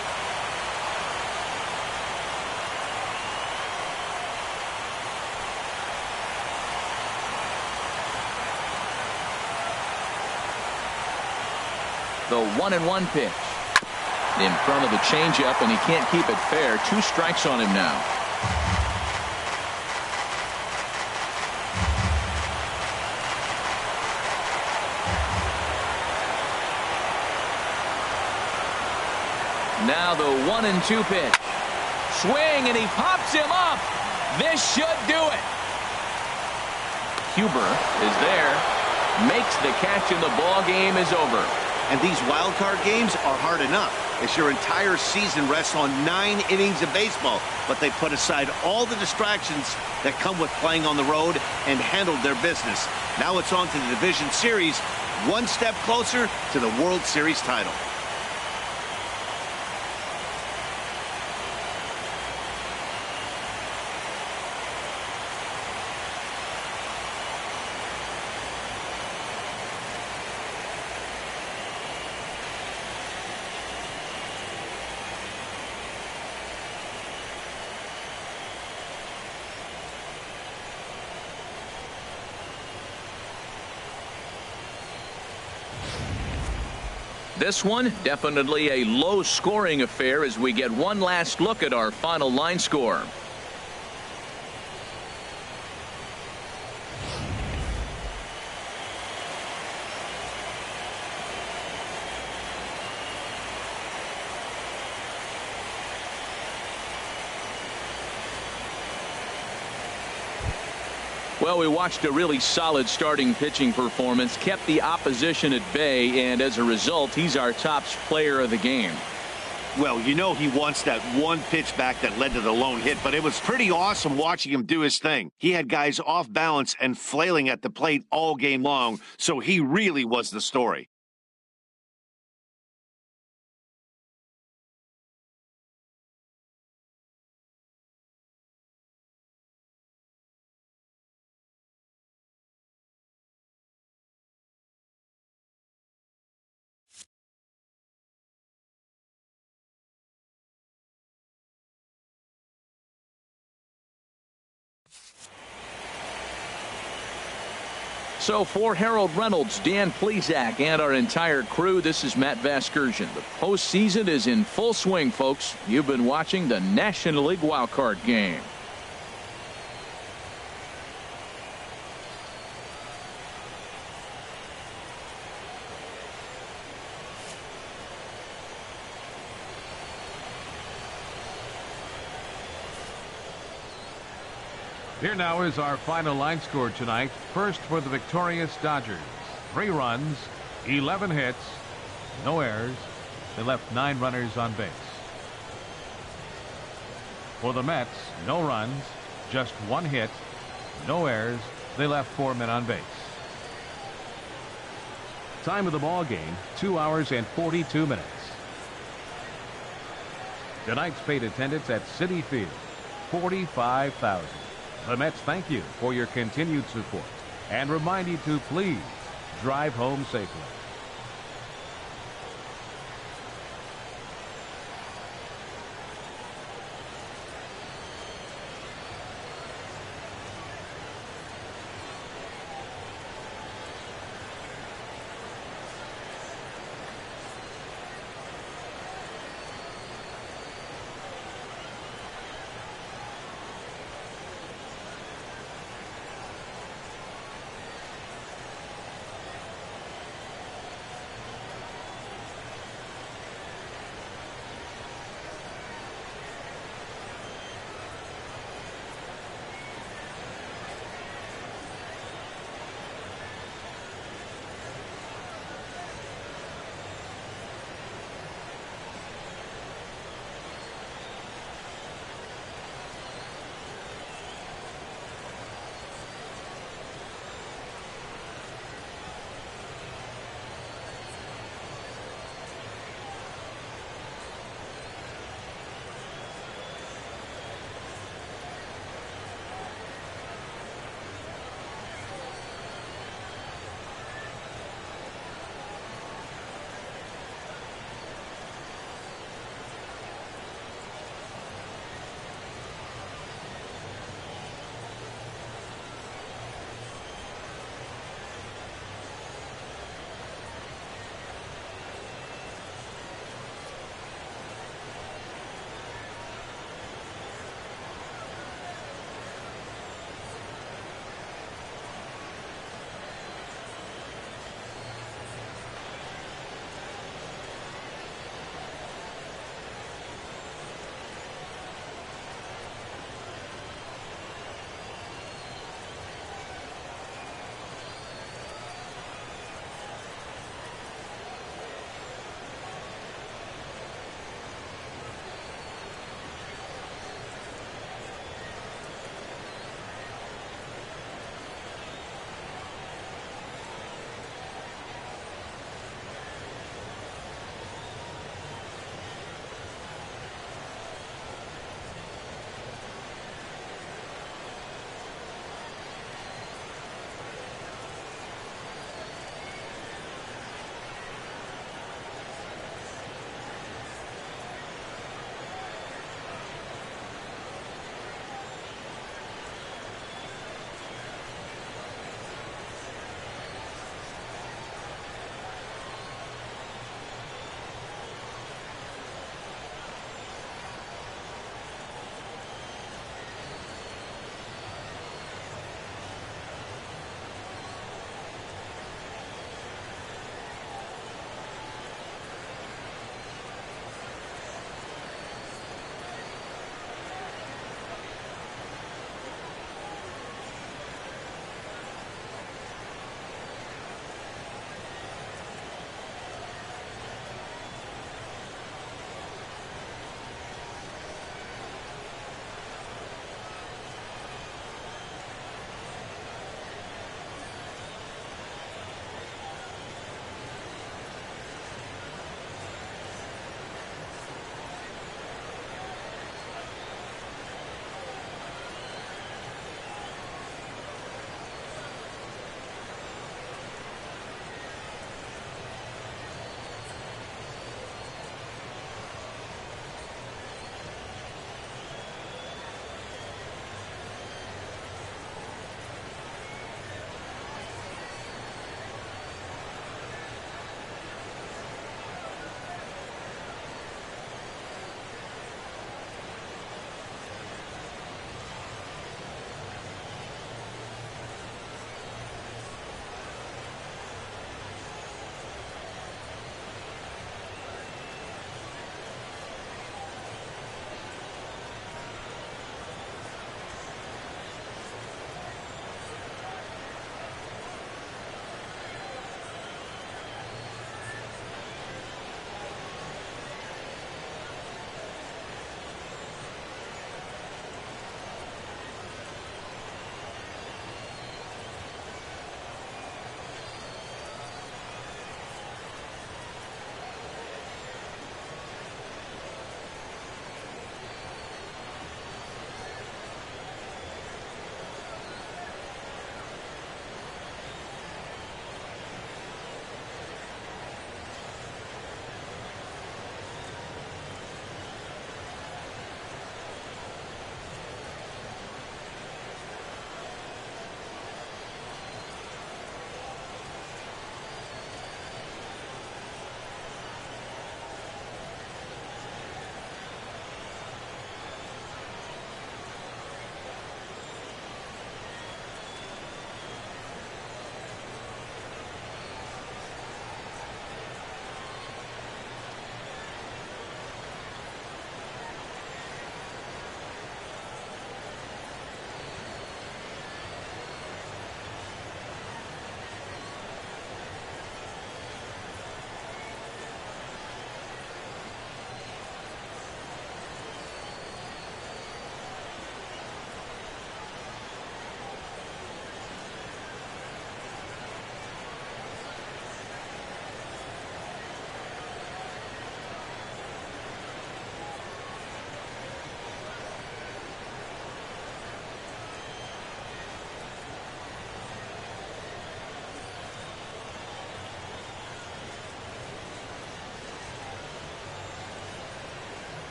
The 1-1 pitch. In front of the changeup, and he can't keep it fair. 2 strikes on him now. Now the 1-2 pitch. Swing, and he pops him up. This should do it. Huber is there. Makes the catch, and the ball game is over. And these wild card games are hard enough, as your entire season rests on 9 innings of baseball. But they put aside all the distractions that come with playing on the road and handled their business. Now it's on to the division series, one step closer to the World Series title. This one definitely a low-scoring affair as we get one last look at our final line score. Well, we watched a really solid starting pitching performance, kept the opposition at bay, and as a result, he's our top player of the game. Well, you know he wants that one pitch back that led to the lone hit, but it was pretty awesome watching him do his thing. He had guys off balance and flailing at the plate all game long, so he really was the story. So for Harold Reynolds, Dan Plesac, and our entire crew, this is Matt Vasgersian. The postseason is in full swing, folks. You've been watching the National League wildcard game. Here now is our final line score tonight. First for the victorious Dodgers. 3 runs, 11 hits, no errors. They left 9 runners on base. For the Mets, no runs, just 1 hit, no errors. They left 4 men on base. Time of the ball game, 2 hours and 42 minutes. Tonight's paid attendance at Citi Field, 45,000. The Mets thank you for your continued support and remind you to please drive home safely.